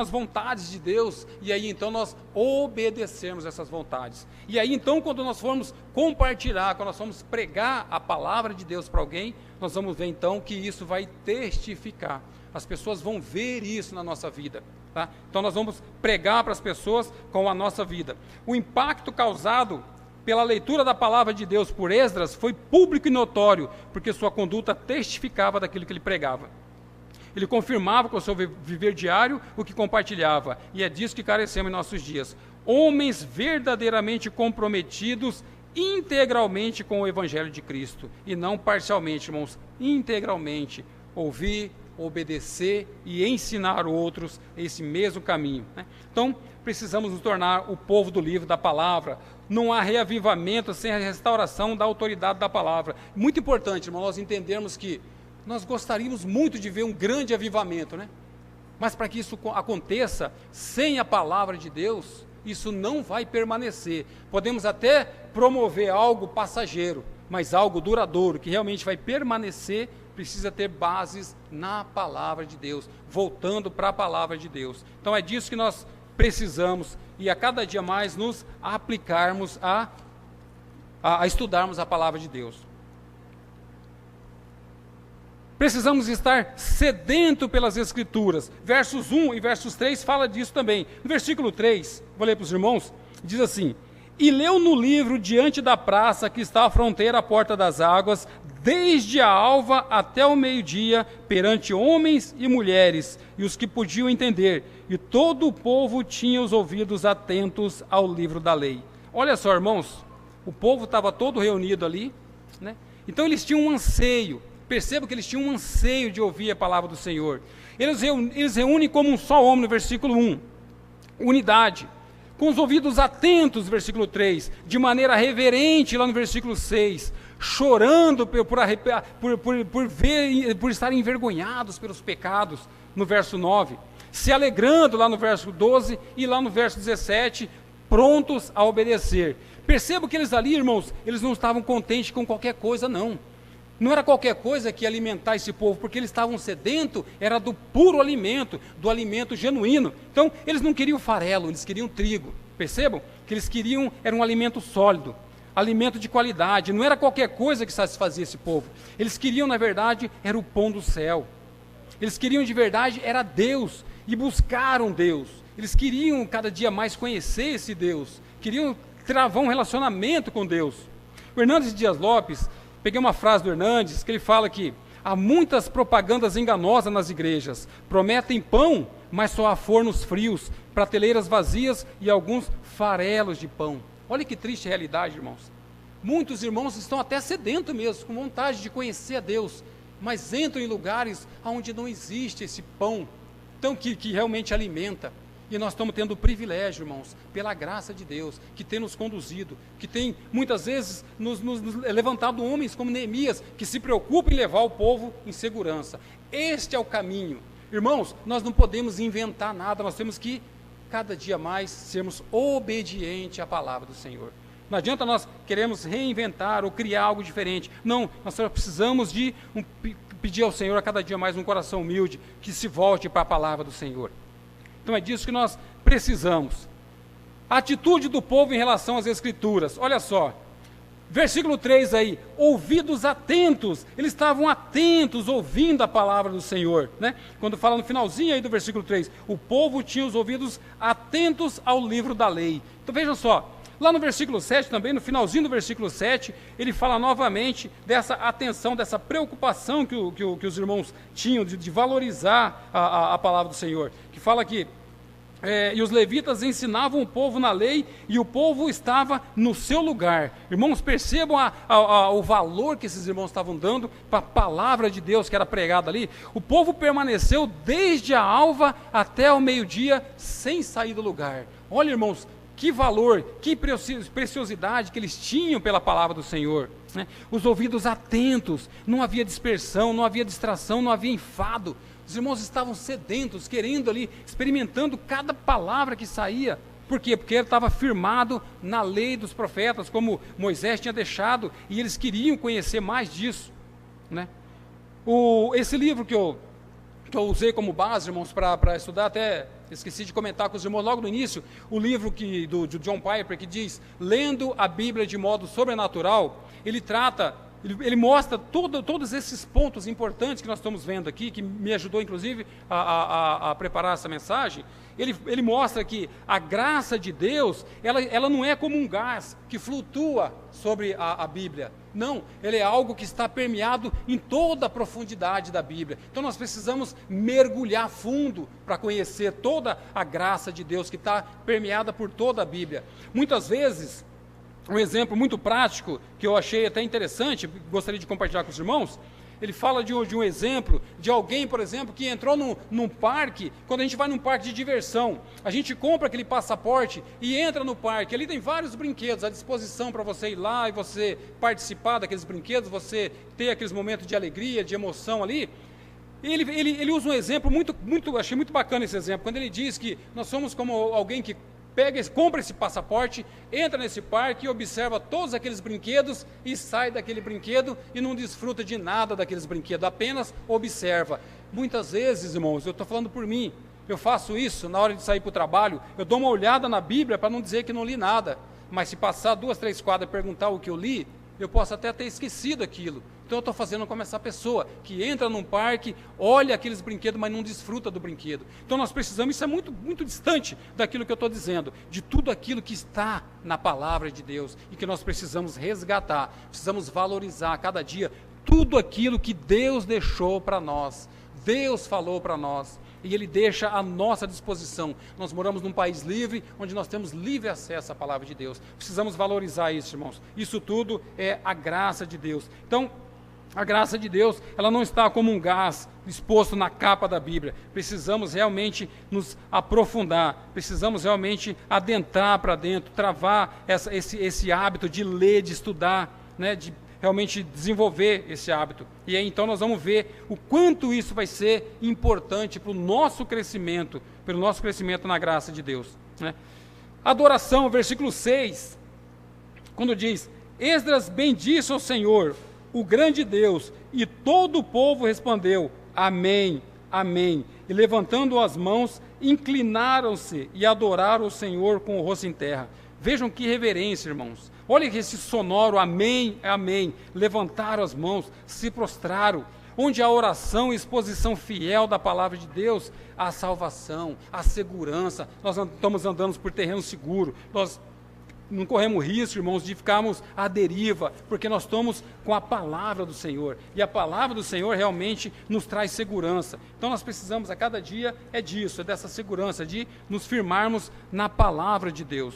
as vontades de Deus, e aí então nós obedecermos essas vontades. E aí então quando nós formos compartilhar, quando nós formos pregar a palavra de Deus para alguém, nós vamos ver então que isso vai testificar. As pessoas vão ver isso na nossa vida, tá? Então nós vamos pregar para as pessoas com a nossa vida. O impacto causado pela leitura da palavra de Deus por Esdras foi público e notório, porque sua conduta testificava daquilo que ele pregava. Ele confirmava com o seu viver diário o que compartilhava, e é disso que carecemos em nossos dias. Homens verdadeiramente comprometidos integralmente com o Evangelho de Cristo, e não parcialmente, irmãos, integralmente, ouvir, obedecer e ensinar outros esse mesmo caminho, né? Então, precisamos nos tornar o povo do livro da palavra. Não há reavivamento sem a restauração da autoridade da palavra. Muito importante, irmão, nós entendermos que nós gostaríamos muito de ver um grande avivamento, né? Mas para que isso aconteça, sem a palavra de Deus, isso não vai permanecer. Podemos até promover algo passageiro, mas algo duradouro, que realmente vai permanecer, precisa ter bases na palavra de Deus, voltando para a palavra de Deus. Então é disso que nós precisamos, e a cada dia mais nos aplicarmos a estudarmos a palavra de Deus. Precisamos estar sedento pelas Escrituras. Versos 1 e versos 3 fala disso também. No versículo 3, vou ler para os irmãos, diz assim: E leu no livro diante da praça que está à fronteira à porta das águas, desde a alva até o meio-dia, perante homens e mulheres, e os que podiam entender, e todo o povo tinha os ouvidos atentos ao livro da lei. Olha só, irmãos, o povo estava todo reunido ali, né? Então eles tinham um anseio. Perceba que eles tinham um anseio de ouvir a palavra do Senhor. Eles reúnem como um só homem no versículo 1, unidade, com os ouvidos atentos, versículo 3, de maneira reverente, lá no versículo 6, chorando por estarem envergonhados pelos pecados, no verso 9, se alegrando lá no verso 12 e lá no verso 17, prontos a obedecer. Perceba que eles ali, irmãos, eles não estavam contentes com qualquer coisa, não. Não era qualquer coisa que ia alimentar esse povo, porque eles estavam sedentos, era do puro alimento, do alimento genuíno. Então, eles não queriam farelo, eles queriam trigo. Percebam? Que eles queriam, era um alimento sólido, alimento de qualidade. Não era qualquer coisa que satisfazia esse povo. Eles queriam, na verdade, era o pão do céu. Eles queriam, de verdade, era Deus, e buscaram Deus. Eles queriam, cada dia mais, conhecer esse Deus. Queriam travar um relacionamento com Deus. O Hernandes Dias Lopes, peguei uma frase do Hernandes, que ele fala que há muitas propagandas enganosas nas igrejas. Prometem pão, mas só há fornos frios, prateleiras vazias e alguns farelos de pão. Olha que triste realidade, irmãos. Muitos irmãos estão até sedentos mesmo, com vontade de conhecer a Deus, mas entram em lugares onde não existe esse pão, então que realmente alimenta. E nós estamos tendo o privilégio, irmãos, pela graça de Deus, que tem nos conduzido, que tem muitas vezes nos levantado homens como Neemias, que se preocupam em levar o povo em segurança. Este é o caminho. Irmãos, nós não podemos inventar nada, nós temos que, cada dia mais, sermos obedientes à palavra do Senhor. Não adianta nós queremos reinventar ou criar algo diferente. Não, nós só precisamos de pedir ao Senhor a cada dia mais um coração humilde, que se volte para a palavra do Senhor. Então é disso que nós precisamos. A atitude do povo em relação às Escrituras. Olha só, versículo 3 aí, ouvidos atentos. Eles estavam atentos, ouvindo a palavra do Senhor, né? Quando fala no finalzinho aí do versículo 3, o povo tinha os ouvidos atentos ao livro da lei. Então vejam só, lá no versículo 7 também, no finalzinho do versículo 7, ele fala novamente dessa atenção, dessa preocupação que os irmãos tinham de valorizar a palavra do Senhor, que fala que e os levitas ensinavam o povo na lei e o povo estava no seu lugar. Irmãos, percebam o valor que esses irmãos estavam dando para a palavra de Deus que era pregada ali. O povo permaneceu desde a alva até o meio-dia sem sair do lugar. Olha, irmãos, que valor, que preciosidade que eles tinham pela palavra do Senhor, né? Os ouvidos atentos, não havia dispersão, não havia distração, não havia enfado. Os irmãos estavam sedentos, querendo ali, experimentando cada palavra que saía. Por quê? Porque ele estava firmado na lei dos profetas, como Moisés tinha deixado, e eles queriam conhecer mais disso, né? Esse livro que eu usei como base, irmãos, para estudar, até esqueci de comentar com os irmãos logo no início, o livro do John Piper, que diz, lendo a Bíblia de modo sobrenatural, ele mostra todos esses pontos importantes que nós estamos vendo aqui, que me ajudou inclusive a preparar essa mensagem. Ele mostra que a graça de Deus, ela não é como um gás que flutua sobre a Bíblia. Não, ele é algo que está permeado em toda a profundidade da Bíblia. Então nós precisamos mergulhar fundo para conhecer toda a graça de Deus que está permeada por toda a Bíblia. Muitas vezes, um exemplo muito prático, que eu achei até interessante, gostaria de compartilhar com os irmãos. Ele fala de um exemplo de alguém, por exemplo, que entrou num parque. Quando a gente vai num parque de diversão, a gente compra aquele passaporte e entra no parque. Ali tem vários brinquedos à disposição para você ir lá e você participar daqueles brinquedos, você ter aqueles momentos de alegria, de emoção ali. Ele usa um exemplo achei muito bacana esse exemplo, quando ele diz que nós somos como alguém que compra esse passaporte, entra nesse parque e observa todos aqueles brinquedos e sai daquele brinquedo e não desfruta de nada daqueles brinquedos, apenas observa. Muitas vezes, irmãos, eu estou falando por mim, eu faço isso na hora de sair para o trabalho, eu dou uma olhada na Bíblia para não dizer que não li nada, mas se passar 2, 3 quadras e perguntar o que eu li, eu posso até ter esquecido aquilo. Então eu estou fazendo como essa pessoa que entra num parque, olha aqueles brinquedos, mas não desfruta do brinquedo. Então nós precisamos, isso é muito, muito distante daquilo que eu estou dizendo, de tudo aquilo que está na palavra de Deus e que nós precisamos resgatar, precisamos valorizar a cada dia tudo aquilo que Deus deixou para nós, Deus falou para nós. E Ele deixa à nossa disposição. Nós moramos num país livre, onde nós temos livre acesso à palavra de Deus. Precisamos valorizar isso, irmãos. Isso tudo é a graça de Deus. Então, a graça de Deus, ela não está como um gás exposto na capa da Bíblia. Precisamos realmente nos aprofundar, precisamos realmente adentrar para dentro, travar esse hábito de ler, de estudar, né, de realmente desenvolver esse hábito. E aí então nós vamos ver o quanto isso vai ser importante para o nosso crescimento, pelo nosso crescimento na graça de Deus, né? Adoração, versículo 6, quando diz: Esdras bendisse ao Senhor, o grande Deus, e todo o povo respondeu: Amém, Amém. E levantando as mãos, inclinaram-se e adoraram o Senhor com o rosto em terra. Vejam que reverência, irmãos. Olha esse sonoro amém, amém. Levantaram as mãos, se prostraram. Onde há oração e exposição fiel da palavra de Deus, há salvação, há segurança. Nós estamos andando por terreno seguro. Nós não corremos risco, irmãos, de ficarmos à deriva, porque nós estamos com a palavra do Senhor. E a palavra do Senhor realmente nos traz segurança. Então nós precisamos a cada dia disso, dessa segurança, de nos firmarmos na palavra de Deus.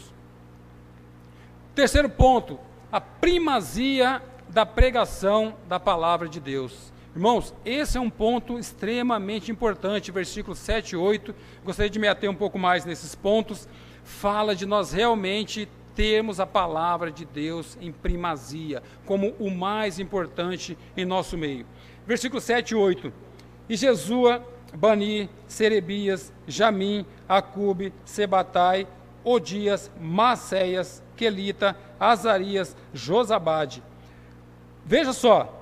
Terceiro ponto, a primazia da pregação da palavra de Deus. Irmãos, esse é um ponto extremamente importante, versículos 7 e 8, gostaria de me ater um pouco mais nesses pontos, fala de nós realmente termos a palavra de Deus em primazia, como o mais importante em nosso meio. Versículos 7 e 8, e Jesua, Bani, Serebias, Jamim, Acube, Sebatai, Odias, Maceias, Quelita, Azarias, Josabade. Veja só,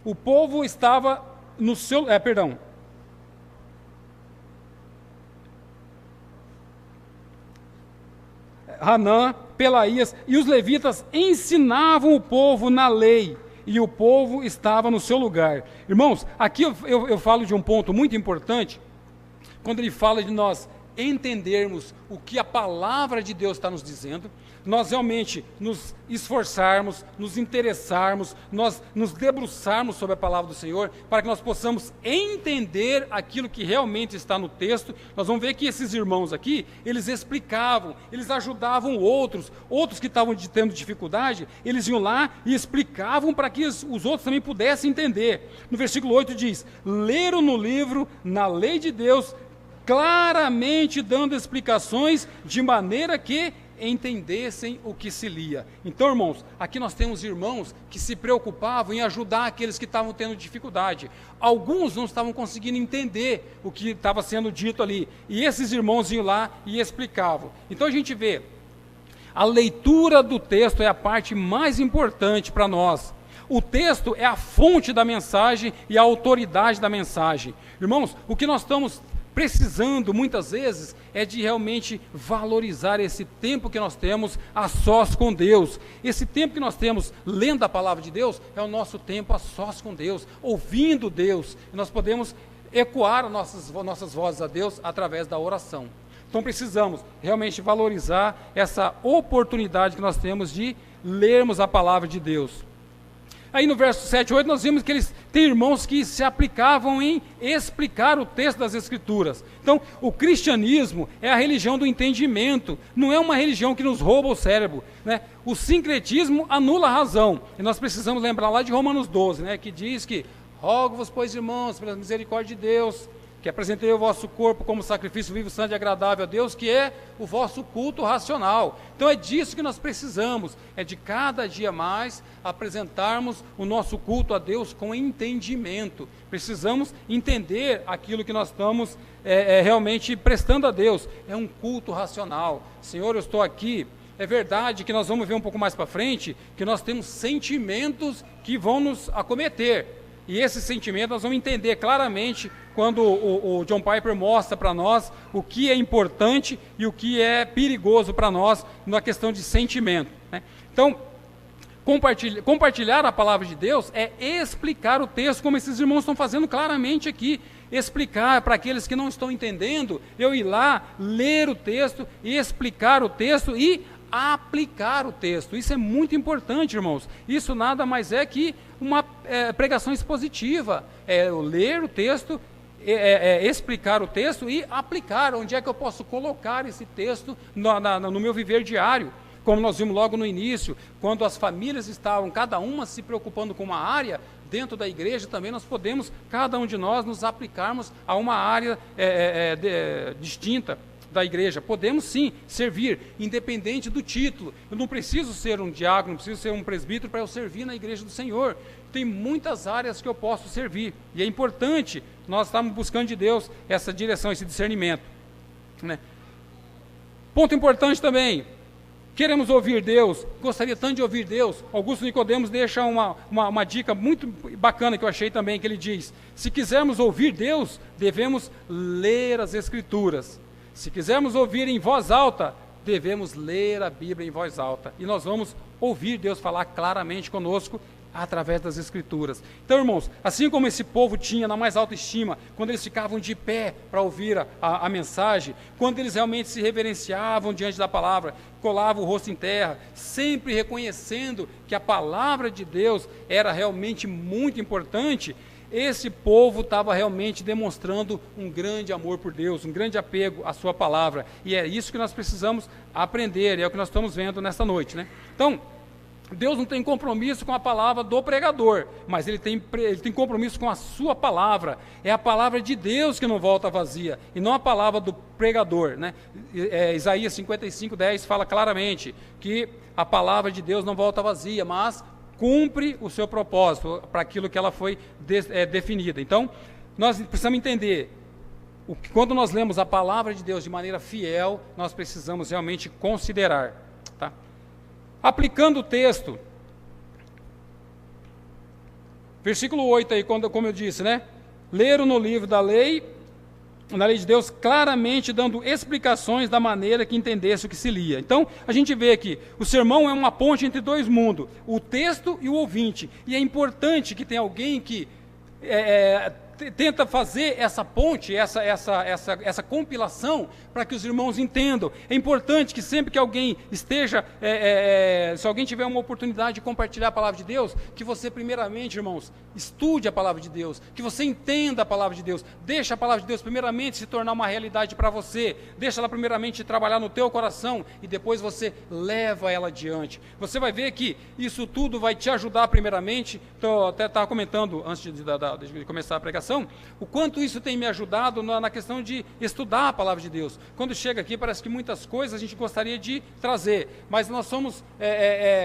o povo estava no seu... Hanã, Pelaías, e os levitas ensinavam o povo na lei, e o povo estava no seu lugar. Irmãos, aqui eu falo de um ponto muito importante, quando ele fala de nós entendermos o que a palavra de Deus está nos dizendo, nós realmente nos esforçarmos, nos interessarmos, nós nos debruçarmos sobre a palavra do Senhor, para que nós possamos entender aquilo que realmente está no texto. Nós vamos ver que esses irmãos aqui, eles explicavam, eles ajudavam outros que estavam tendo dificuldade, eles iam lá e explicavam para que os outros também pudessem entender. No versículo 8 diz: leram no livro, na lei de Deus, claramente dando explicações, de maneira que entendessem o que se lia. Então, irmãos, aqui nós temos irmãos que se preocupavam em ajudar aqueles que estavam tendo dificuldade. Alguns não estavam conseguindo entender o que estava sendo dito ali, e esses irmãos iam lá e explicavam. Então a gente vê, a leitura do texto é a parte mais importante para nós. O texto é a fonte da mensagem e a autoridade da mensagem. Irmãos, o que nós estamos precisando muitas vezes é de realmente valorizar esse tempo que nós temos a sós com Deus. Esse tempo que nós temos lendo a palavra de Deus é o nosso tempo a sós com Deus, ouvindo Deus. E nós podemos ecoar nossas vozes a Deus através da oração. Então precisamos realmente valorizar essa oportunidade que nós temos de lermos a palavra de Deus. Aí no verso 7 e 8 nós vimos que eles têm irmãos que se aplicavam em explicar o texto das Escrituras. Então, o cristianismo é a religião do entendimento, não é uma religião que nos rouba o cérebro, né? O sincretismo anula a razão, e nós precisamos lembrar lá de Romanos 12, né, que diz que rogo-vos, pois, irmãos, pela misericórdia de Deus, que apresentei o vosso corpo como sacrifício vivo, santo e agradável a Deus, que é o vosso culto racional. Então é disso que nós precisamos, é de cada dia mais apresentarmos o nosso culto a Deus com entendimento. Precisamos entender aquilo que nós estamos realmente prestando a Deus. É um culto racional. Senhor, eu estou aqui. É verdade que nós vamos ver um pouco mais para frente, que nós temos sentimentos que vão nos acometer. E esse sentimento nós vamos entender claramente quando o John Piper mostra para nós o que é importante e o que é perigoso para nós na questão de sentimento, né? Então, compartilhar a palavra de Deus é explicar o texto, como esses irmãos estão fazendo claramente aqui. Explicar para aqueles que não estão entendendo, eu ir lá, ler o texto, e explicar o texto e aplicar o texto. Isso é muito importante, irmãos. Isso nada mais é que uma pregação expositiva. É eu ler o texto, explicar o texto e aplicar. Onde é que eu posso colocar esse texto no meu viver diário? Como nós vimos logo no início, quando as famílias estavam, cada uma se preocupando com uma área, dentro da igreja também nós podemos, cada um de nós, nos aplicarmos a uma área distinta da igreja. Podemos sim servir, independente do título. Eu não preciso ser um diácono, não preciso ser um presbítero para eu servir na igreja do Senhor. Tem muitas áreas que eu posso servir. E é importante nós estarmos buscando de Deus essa direção, esse discernimento, né? Ponto importante também. Queremos ouvir Deus, gostaria tanto de ouvir Deus. Augusto Nicodemos deixa uma dica muito bacana que eu achei também, que ele diz: se quisermos ouvir Deus, devemos ler as Escrituras. Se quisermos ouvir em voz alta, devemos ler a Bíblia em voz alta. E nós vamos ouvir Deus falar claramente conosco através das Escrituras. Então, irmãos, assim como esse povo tinha na mais alta estima, quando eles ficavam de pé para ouvir a mensagem, quando eles realmente se reverenciavam diante da palavra, colavam o rosto em terra, sempre reconhecendo que a palavra de Deus era realmente muito importante, esse povo estava realmente demonstrando um grande amor por Deus, um grande apego à sua palavra. E é isso que nós precisamos aprender, é o que nós estamos vendo nesta noite, né? Então, Deus não tem compromisso com a palavra do pregador, mas ele tem compromisso com a sua palavra. É a palavra de Deus que não volta vazia, e não a palavra do pregador, né? Isaías 55:10 fala claramente que a palavra de Deus não volta vazia, mas cumpre o seu propósito para aquilo que ela foi definida. Então, nós precisamos entender, quando nós lemos a palavra de Deus de maneira fiel, nós precisamos realmente considerar, tá? Aplicando o texto, versículo 8 aí, como eu disse, né? Leram no livro da lei, na lei de Deus, claramente dando explicações da maneira que entendesse o que se lia. Então, a gente vê que o sermão é uma ponte entre dois mundos, o texto e o ouvinte. E é importante que tenha alguém que tenta fazer essa ponte, essa compilação, para que os irmãos entendam. É importante que sempre que alguém esteja, se alguém tiver uma oportunidade de compartilhar a palavra de Deus, que você primeiramente, irmãos, estude a palavra de Deus, que você entenda a palavra de Deus, deixa a palavra de Deus primeiramente se tornar uma realidade para você, deixa ela primeiramente trabalhar no teu coração, e depois você leva ela adiante. Você vai ver que isso tudo vai te ajudar primeiramente. Então, eu até estava comentando, antes de começar a pregação, o quanto isso tem me ajudado na questão de estudar a palavra de Deus. Quando chega aqui, parece que muitas coisas a gente gostaria de trazer, mas nós somos,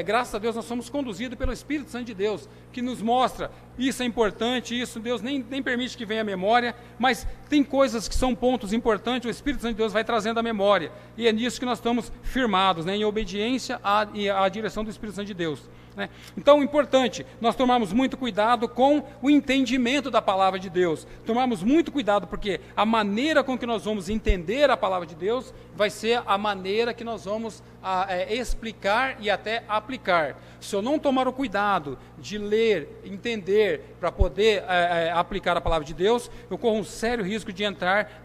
graças a Deus, nós somos conduzidos pelo Espírito Santo de Deus, que nos mostra, isso é importante, isso Deus nem permite que venha à memória, mas tem coisas que são pontos importantes, o Espírito Santo de Deus vai trazendo à memória, e é nisso que nós estamos firmados, né, em obediência à direção do Espírito Santo de Deus, né? Então, importante, nós tomarmos muito cuidado com o entendimento da palavra de Deus, tomarmos muito cuidado, porque a maneira com que nós vamos entender a palavra de Deus vai ser a maneira que nós vamos explicar e até aplicar. Se eu não tomar o cuidado de ler, entender, para poder aplicar a palavra de Deus, eu corro um sério risco de entrar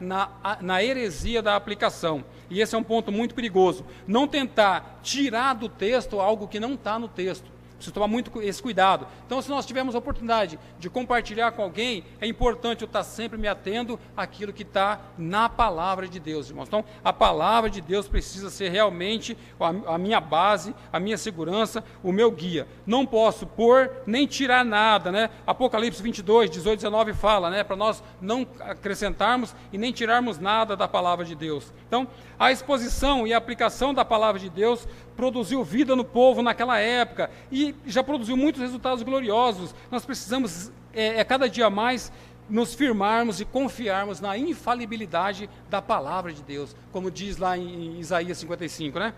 na heresia da aplicação. E esse é um ponto muito perigoso. Não tentar tirar do texto algo que não está no texto. Preciso tomar muito esse cuidado. Então, se nós tivermos a oportunidade de compartilhar com alguém, é importante eu estar sempre me atendo àquilo que está na palavra de Deus, irmãos. Então, a palavra de Deus precisa ser realmente a minha base, a minha segurança, o meu guia. Não posso pôr nem tirar nada, né? Apocalipse 22, 18, 19 fala, né? Para nós não acrescentarmos e nem tirarmos nada da palavra de Deus. Então, a exposição e a aplicação da palavra de Deus produziu vida no povo naquela época e já produziu muitos resultados gloriosos. Nós precisamos, cada dia mais, nos firmarmos e confiarmos na infalibilidade da palavra de Deus, como diz lá em Isaías 55, né?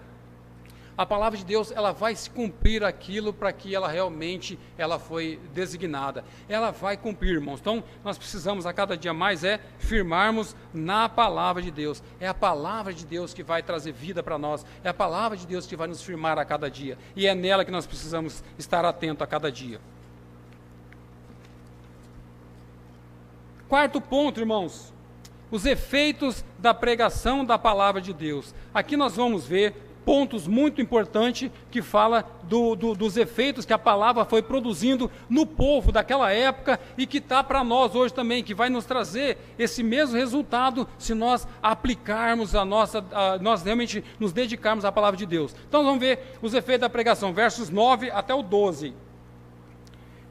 A palavra de Deus, ela vai se cumprir aquilo para que ela realmente foi designada. Ela vai cumprir, irmãos. Então, nós precisamos a cada dia mais firmarmos na palavra de Deus. É a palavra de Deus que vai trazer vida para nós. É a palavra de Deus que vai nos firmar a cada dia. E é nela que nós precisamos estar atentos a cada dia. Quarto ponto, irmãos. Os efeitos da pregação da palavra de Deus. Aqui nós vamos ver pontos muito importantes que fala dos efeitos que a palavra foi produzindo no povo daquela época e que está para nós hoje também, que vai nos trazer esse mesmo resultado se nós aplicarmos nós realmente nos dedicarmos à palavra de Deus. Então vamos ver os efeitos da pregação, versos 9 até o 12.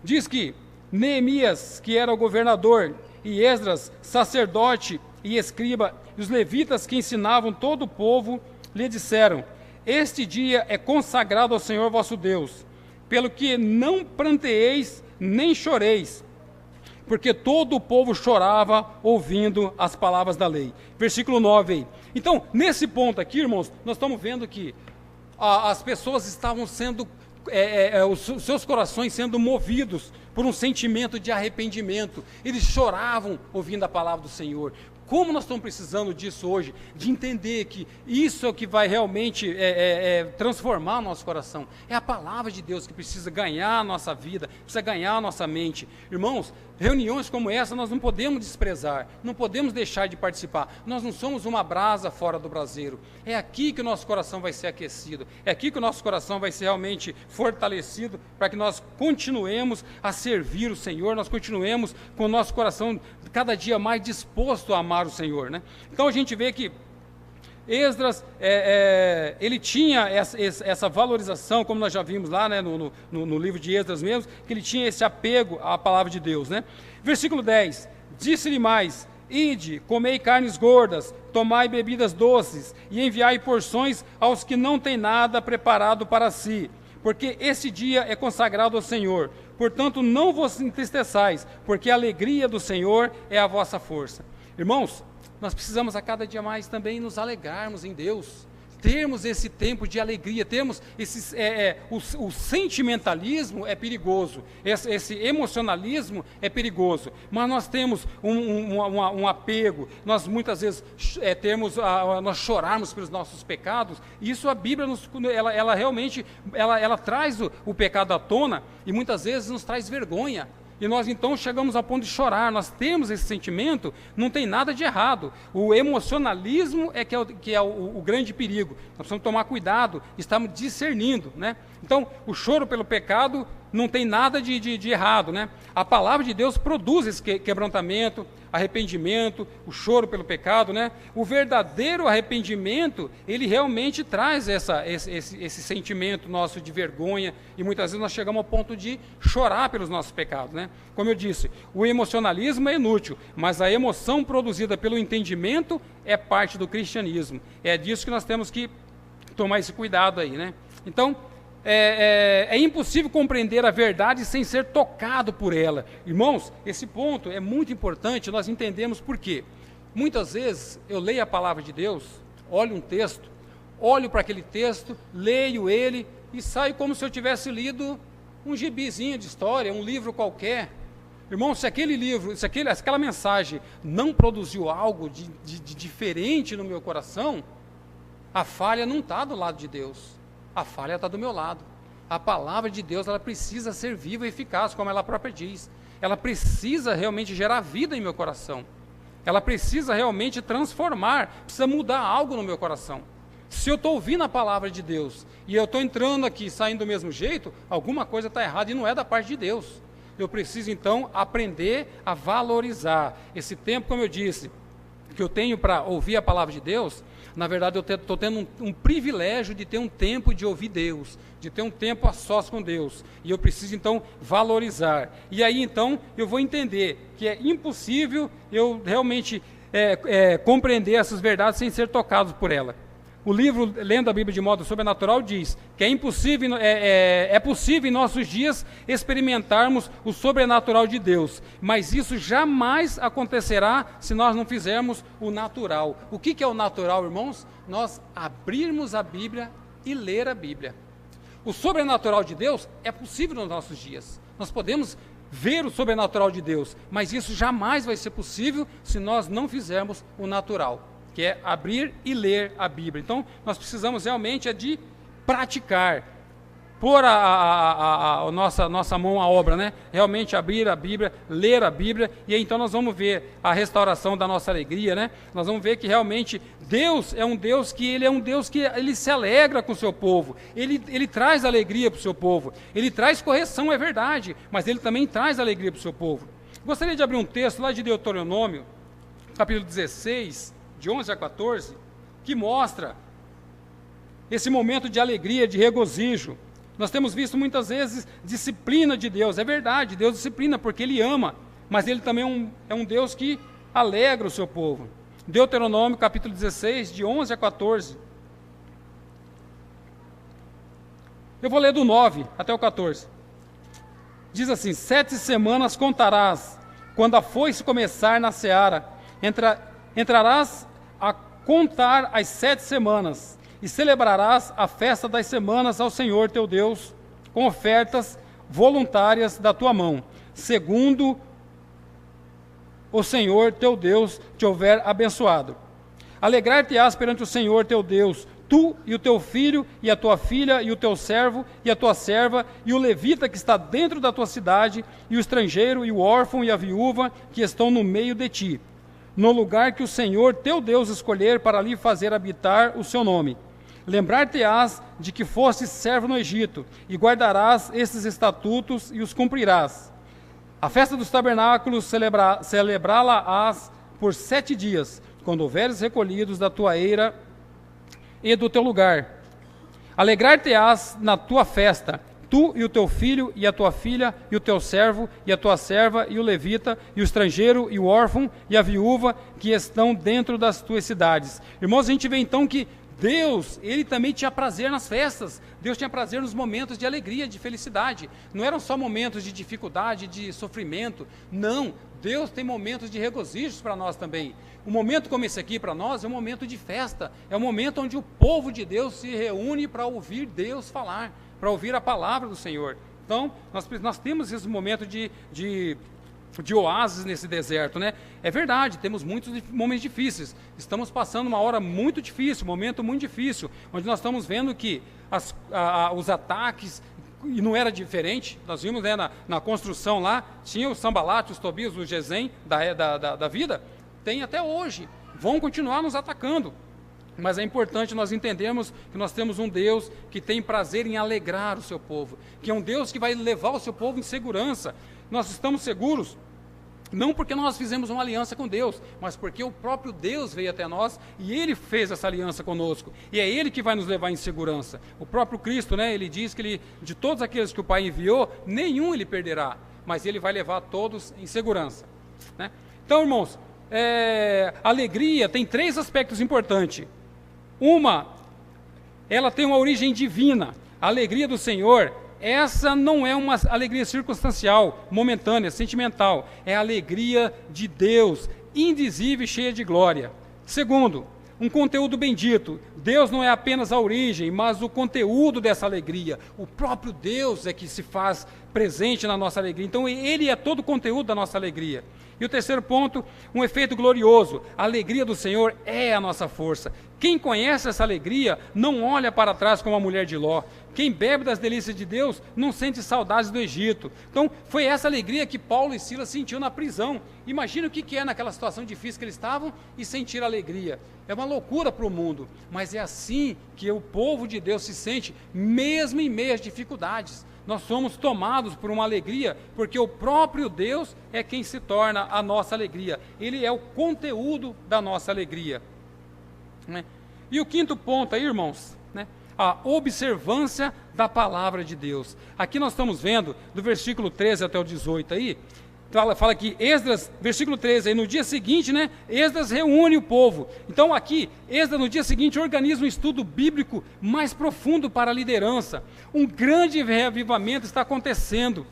Diz que Neemias, que era o governador, e Esdras, sacerdote e escriba, e os levitas que ensinavam todo o povo, lhe disseram: este dia é consagrado ao Senhor vosso Deus, pelo que não pranteeis nem choreis, porque todo o povo chorava ouvindo as palavras da lei. Versículo 9 aí. Então, nesse ponto aqui, irmãos, nós estamos vendo que as pessoas estavam sendo, os seus corações sendo movidos por um sentimento de arrependimento. Eles choravam ouvindo a palavra do Senhor. Como nós estamos precisando disso hoje, de entender que isso é o que vai realmente transformar o nosso coração. É a palavra de Deus que precisa ganhar a nossa vida, precisa ganhar a nossa mente. Irmãos, reuniões como essa nós não podemos desprezar, não podemos deixar de participar. Nós não somos uma brasa fora do braseiro. É aqui que o nosso coração vai ser aquecido, é aqui que o nosso coração vai ser realmente fortalecido para que nós continuemos a servir o Senhor, nós continuemos com o nosso coração cada dia mais disposto a amar o Senhor, né? Então a gente vê que Esdras, ele tinha essa valorização, como nós já vimos lá, né, no livro de Esdras mesmo, que ele tinha esse apego à palavra de Deus, né? Versículo 10, disse-lhe mais: ide, comei carnes gordas, tomai bebidas doces, e enviai porções aos que não têm nada preparado para si, porque esse dia é consagrado ao Senhor. Portanto, não vos entristeçais, porque a alegria do Senhor é a vossa força. Irmãos, nós precisamos a cada dia mais também nos alegrarmos em Deus, termos esse tempo de alegria, termos o sentimentalismo é perigoso, esse emocionalismo é perigoso, mas nós temos um apego, nós muitas vezes nós chorarmos pelos nossos pecados, e isso a Bíblia ela realmente traz o pecado à tona, e muitas vezes nos traz vergonha. E nós então chegamos ao ponto de chorar, nós temos esse sentimento, não tem nada de errado. O emocionalismo que é o grande perigo. Nós precisamos tomar cuidado, estamos discernindo, né? Então, o choro pelo pecado não tem nada de errado, né? A palavra de Deus produz esse quebrantamento, arrependimento, o choro pelo pecado, né? O verdadeiro arrependimento, ele realmente traz esse sentimento nosso de vergonha, e muitas vezes nós chegamos ao ponto de chorar pelos nossos pecados, né? Como eu disse, o emocionalismo é inútil, mas a emoção produzida pelo entendimento é parte do cristianismo. É disso que nós temos que tomar esse cuidado aí, né? Então, é impossível compreender a verdade sem ser tocado por ela. Irmãos, esse ponto é muito importante, nós entendemos por quê. Muitas vezes eu leio a palavra de Deus, olho um texto, olho para aquele texto, leio ele e saio como se eu tivesse lido um gibizinho de história, um livro qualquer. Irmão, se aquele livro, se aquela mensagem não produziu algo de diferente no meu coração, a falha não está do lado de Deus. A falha está do meu lado. A palavra de Deus, ela precisa ser viva e eficaz, como ela própria diz. Ela precisa realmente gerar vida em meu coração. Ela precisa realmente transformar, precisa mudar algo no meu coração. Se eu estou ouvindo a palavra de Deus e eu estou entrando aqui, saindo do mesmo jeito, alguma coisa está errada e não é da parte de Deus. Eu preciso, então, aprender a valorizar esse tempo, como eu disse, que eu tenho para ouvir a palavra de Deus. Na verdade, eu estou tendo um privilégio de ter um tempo de ouvir Deus, de ter um tempo a sós com Deus. E eu preciso, então, valorizar. E aí, então, eu vou entender que é impossível eu realmente compreender essas verdades sem ser tocado por ela. O livro Lendo a Bíblia de Modo Sobrenatural diz que é possível em nossos dias experimentarmos o sobrenatural de Deus, mas isso jamais acontecerá se nós não fizermos o natural. O que é o natural, irmãos? Nós abrirmos a Bíblia e ler a Bíblia. O sobrenatural de Deus é possível nos nossos dias. Nós podemos ver o sobrenatural de Deus, mas isso jamais vai ser possível se nós não fizermos o natural, que é abrir e ler a Bíblia. Então, nós precisamos realmente de praticar, pôr a nossa mão à obra, né? Realmente abrir a Bíblia, ler a Bíblia, e aí, então nós vamos ver a restauração da nossa alegria, né? Nós vamos ver que realmente Deus é um Deus que ele se alegra com o seu povo, ele traz alegria para o seu povo, ele traz correção, é verdade, mas ele também traz alegria para o seu povo. Gostaria de abrir um texto lá de Deuteronômio, capítulo 16, de 11 a 14, que mostra esse momento de alegria, de regozijo. Nós temos visto muitas vezes disciplina de Deus, é verdade, Deus disciplina porque Ele ama, mas Ele também é um Deus que alegra o seu povo. Deuteronômio capítulo 16, de 11 a 14. Eu vou ler do 9 até o 14. Diz assim: 7 semanas contarás, quando a foice começar na seara, entrarás a contar as 7 semanas, e celebrarás a festa das semanas ao Senhor teu Deus, com ofertas voluntárias da tua mão, segundo o Senhor teu Deus te houver abençoado. Alegrar-te-ás perante o Senhor teu Deus, tu e o teu filho, e a tua filha, e o teu servo, e a tua serva, e o levita que está dentro da tua cidade, e o estrangeiro, e o órfão, e a viúva, que estão no meio de ti, no lugar que o Senhor teu Deus escolher para ali fazer habitar o seu nome. Lembrar-te-ás de que fostes servo no Egito, e guardarás estes estatutos e os cumprirás. A festa dos tabernáculos celebrá-la-ás por 7 dias, quando houveres recolhidos da tua eira e do teu lugar. Alegrar-te-ás na tua festa, tu e o teu filho, e a tua filha, e o teu servo, e a tua serva, e o levita, e o estrangeiro, e o órfão, e a viúva, que estão dentro das tuas cidades. Irmãos, a gente vê então que Deus, Ele também tinha prazer nas festas. Deus tinha prazer nos momentos de alegria, de felicidade. Não eram só momentos de dificuldade, de sofrimento. Não, Deus tem momentos de regozijos para nós também. Um momento como esse aqui para nós é um momento de festa. É um momento onde o povo de Deus se reúne para ouvir Deus falar, para ouvir a palavra do Senhor. Então, nós temos esse momento de oásis nesse deserto, né? É verdade, temos muitos momentos difíceis. Estamos passando uma hora muito difícil, um momento muito difícil, onde nós estamos vendo que os ataques, e não era diferente, nós vimos, né, na construção lá, tinha o Sambalate, os Tobias, o Gesem da vida, tem até hoje, vão continuar nos atacando. Mas é importante nós entendermos que nós temos um Deus que tem prazer em alegrar o seu povo, que é um Deus que vai levar o seu povo em segurança. Nós estamos seguros, não porque nós fizemos uma aliança com Deus, mas porque o próprio Deus veio até nós e Ele fez essa aliança conosco. E é Ele que vai nos levar em segurança. O próprio Cristo, né, Ele diz que de todos aqueles que o Pai enviou, nenhum Ele perderá, mas Ele vai levar todos em segurança, né? Então, irmãos, a alegria tem 3 aspectos importantes. Ela tem uma origem divina. A alegria do Senhor, essa não é uma alegria circunstancial, momentânea, sentimental. É a alegria de Deus, indizível e cheia de glória. Segundo, um conteúdo bendito. Deus não é apenas a origem, mas o conteúdo dessa alegria. O próprio Deus é que se faz presente na nossa alegria. Então, Ele é todo o conteúdo da nossa alegria. E o terceiro ponto, um efeito glorioso. A alegria do Senhor é a nossa força. Quem conhece essa alegria não olha para trás como a mulher de Ló. Quem bebe das delícias de Deus não sente saudades do Egito. Então, foi essa alegria que Paulo e Silas sentiu na prisão. Imagina o que é naquela situação difícil que eles estavam e sentir alegria. É uma loucura para o mundo, mas é assim que o povo de Deus se sente, mesmo em meio às dificuldades. Nós somos tomados por uma alegria, porque o próprio Deus é quem se torna a nossa alegria. Ele é o conteúdo da nossa alegria. Né? E o quinto ponto aí, irmãos, né? A observância da palavra de Deus. Aqui nós estamos vendo, do versículo 13 até o 18 aí, fala que Esdras, versículo 13, aí no dia seguinte, né, Esdras reúne o povo. Então aqui, Esdras no dia seguinte organiza um estudo bíblico mais profundo para a liderança. Um grande reavivamento está acontecendo,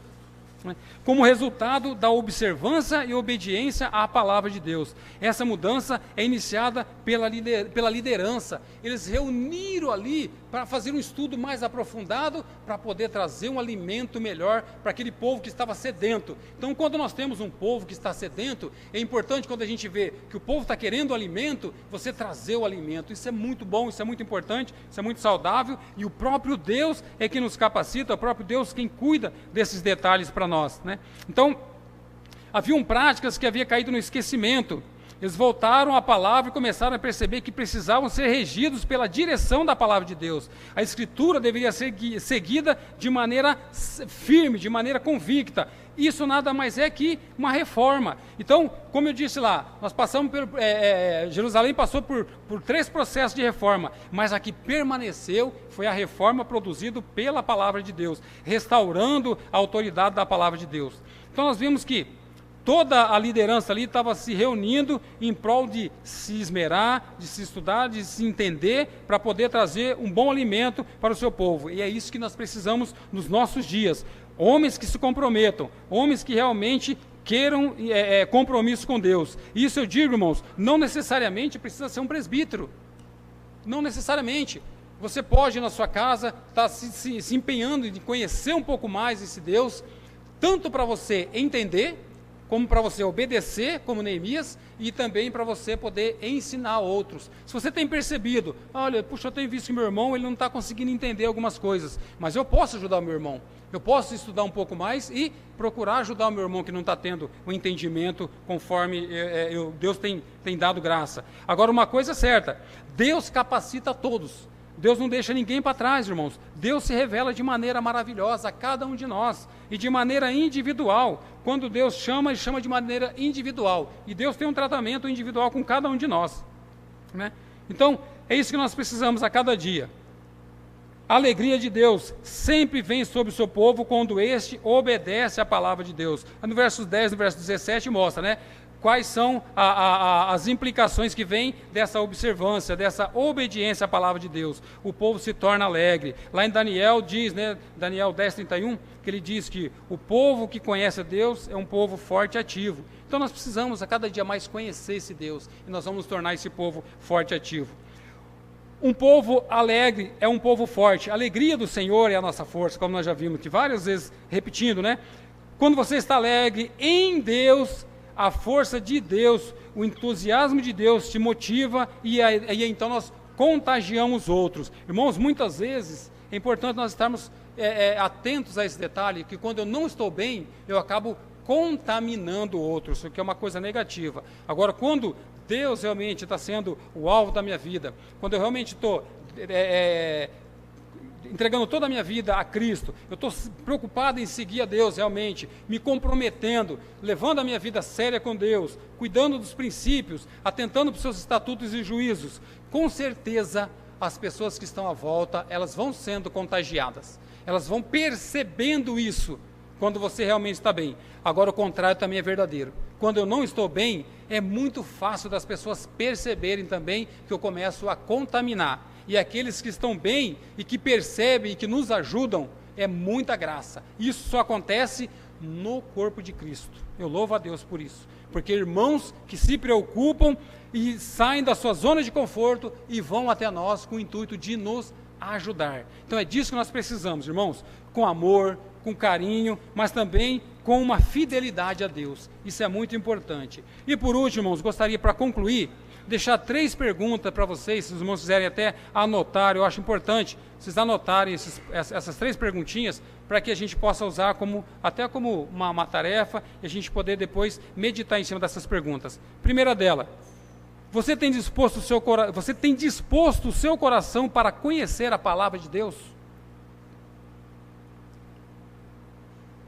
né, como resultado da observância e obediência à palavra de Deus. Essa mudança é iniciada pela liderança. Eles reuniram ali para fazer um estudo mais aprofundado, para poder trazer um alimento melhor para aquele povo que estava sedento. Então, quando nós temos um povo que está sedento, é importante, quando a gente vê que o povo está querendo alimento, você trazer o alimento. Isso é muito bom, isso é muito importante, isso é muito saudável, e o próprio Deus é quem nos capacita, é o próprio Deus quem cuida desses detalhes para nós, né? Então, haviam práticas que haviam caído no esquecimento. Eles voltaram à palavra e começaram a perceber que precisavam ser regidos pela direção da palavra de Deus. A Escritura deveria ser seguida de maneira firme, de maneira convicta. Isso nada mais é que uma reforma. Então, como eu disse lá, nós passamos Jerusalém passou por 3 processos de reforma, mas a que permaneceu foi a reforma produzida pela palavra de Deus, restaurando a autoridade da palavra de Deus. Então nós vimos que toda a liderança ali estava se reunindo em prol de se esmerar, de se estudar, de se entender, para poder trazer um bom alimento para o seu povo. E é isso que nós precisamos nos nossos dias. Homens que se comprometam, homens que realmente queiram compromisso com Deus. Isso eu digo, irmãos, não necessariamente precisa ser um presbítero. Não necessariamente. Você pode, na sua casa, estar se empenhando em conhecer um pouco mais esse Deus, tanto para você entender, como para você obedecer, como Neemias, e também para você poder ensinar outros. Se você tem percebido, olha, puxa, eu tenho visto que meu irmão ele não está conseguindo entender algumas coisas, mas eu posso ajudar o meu irmão, eu posso estudar um pouco mais e procurar ajudar o meu irmão que não está tendo o entendimento conforme Deus tem dado graça. Agora, uma coisa é certa, Deus capacita a todos. Deus não deixa ninguém para trás, irmãos. Deus se revela de maneira maravilhosa a cada um de nós e de maneira individual. Quando Deus chama, Ele chama de maneira individual. E Deus tem um tratamento individual com cada um de nós, né? Então, é isso que nós precisamos a cada dia. A alegria de Deus sempre vem sobre o seu povo quando este obedece à palavra de Deus. No verso 10, no verso 17 mostra, né? Quais são as implicações que vêm dessa observância, dessa obediência à palavra de Deus. O povo se torna alegre. Lá em Daniel diz, né, Daniel 10:31, que ele diz que o povo que conhece a Deus é um povo forte e ativo. Então nós precisamos a cada dia mais conhecer esse Deus, e nós vamos nos tornar esse povo forte e ativo. Um povo alegre é um povo forte. A alegria do Senhor é a nossa força, como nós já vimos, que várias vezes repetindo, né? Quando você está alegre em Deus, a força de Deus, o entusiasmo de Deus te motiva e então nós contagiamos outros. Irmãos, muitas vezes é importante nós estarmos atentos a esse detalhe, que quando eu não estou bem, eu acabo contaminando outros, o que é uma coisa negativa. Agora, quando Deus realmente está sendo o alvo da minha vida, quando eu realmente estou entregando toda a minha vida a Cristo, eu estou preocupado em seguir a Deus realmente, me comprometendo, levando a minha vida séria com Deus, cuidando dos princípios, atentando para os seus estatutos e juízos, com certeza as pessoas que estão à volta, elas vão sendo contagiadas, elas vão percebendo isso, quando você realmente está bem. Agora o contrário também é verdadeiro. Quando eu não estou bem, é muito fácil das pessoas perceberem também que eu começo a contaminar. E aqueles que estão bem e que percebem e que nos ajudam, é muita graça. Isso só acontece no corpo de Cristo. Eu louvo a Deus por isso. Porque irmãos que se preocupam e saem da sua zona de conforto e vão até nós com o intuito de nos ajudar. Então é disso que nós precisamos, irmãos, com amor, com carinho, mas também com uma fidelidade a Deus. Isso é muito importante. E por último, irmãos, gostaria, para concluir, deixar 3 perguntas para vocês, se os irmãos quiserem até anotar, eu acho importante vocês anotarem essas 3 perguntinhas, para que a gente possa usar até como uma tarefa, e a gente poder depois meditar em cima dessas perguntas. Primeira dela, você tem disposto o seu coração para conhecer a palavra de Deus?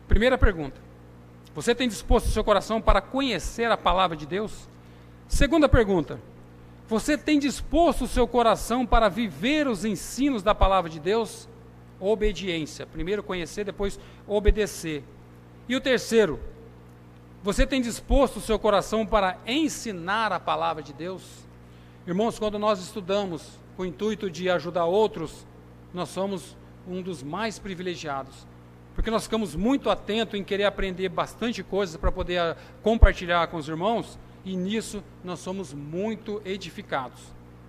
Primeira pergunta, você tem disposto o seu coração para conhecer a palavra de Deus? Segunda pergunta, você tem disposto o seu coração para viver os ensinos da palavra de Deus? Obediência, primeiro conhecer, depois obedecer. E o terceiro, você tem disposto o seu coração para ensinar a palavra de Deus? Irmãos, quando nós estudamos com o intuito de ajudar outros, nós somos um dos mais privilegiados, porque nós ficamos muito atentos em querer aprender bastante coisas para poder compartilhar com os irmãos, e nisso nós somos muito edificados.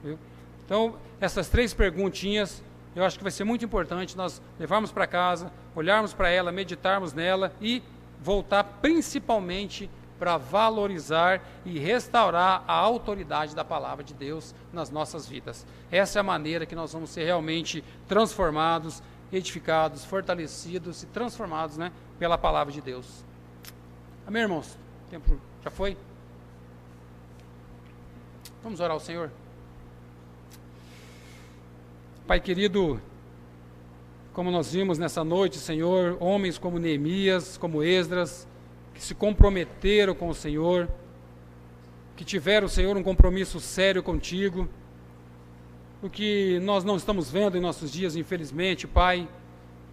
Viu? Então, essas 3 perguntinhas, eu acho que vai ser muito importante nós levarmos para casa, olharmos para ela, meditarmos nela e voltar principalmente para valorizar e restaurar a autoridade da palavra de Deus nas nossas vidas. Essa é a maneira que nós vamos ser realmente transformados, edificados, fortalecidos e transformados, né, pela palavra de Deus. Amém, irmãos? O tempo já foi? Vamos orar ao Senhor? Pai querido, como nós vimos nessa noite, Senhor, homens como Neemias, como Esdras, que se comprometeram com o Senhor, que tiveram, Senhor, um compromisso sério contigo, o que nós não estamos vendo em nossos dias, infelizmente, Pai,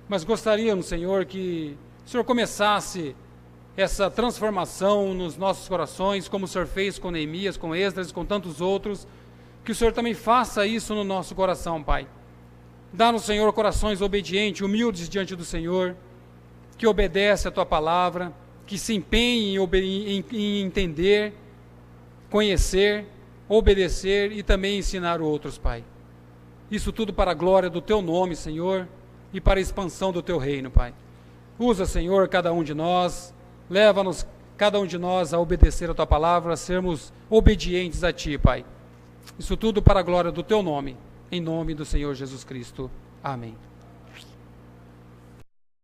mas gostaríamos, Senhor, que o Senhor começasse essa transformação nos nossos corações, como o Senhor fez com Neemias, com Esdras e com tantos outros, que o Senhor também faça isso no nosso coração, Pai. Dá-nos, Senhor, corações obedientes, humildes diante do Senhor, que obedece a Tua palavra, que se empenhe em entender, conhecer, obedecer e também ensinar outros, Pai. Isso tudo para a glória do Teu nome, Senhor, e para a expansão do Teu reino, Pai. Usa, Senhor, cada um de nós, leva-nos, cada um de nós, a obedecer a Tua palavra, a sermos obedientes a Ti, Pai. Isso tudo para a glória do Teu nome, em nome do Senhor Jesus Cristo. Amém.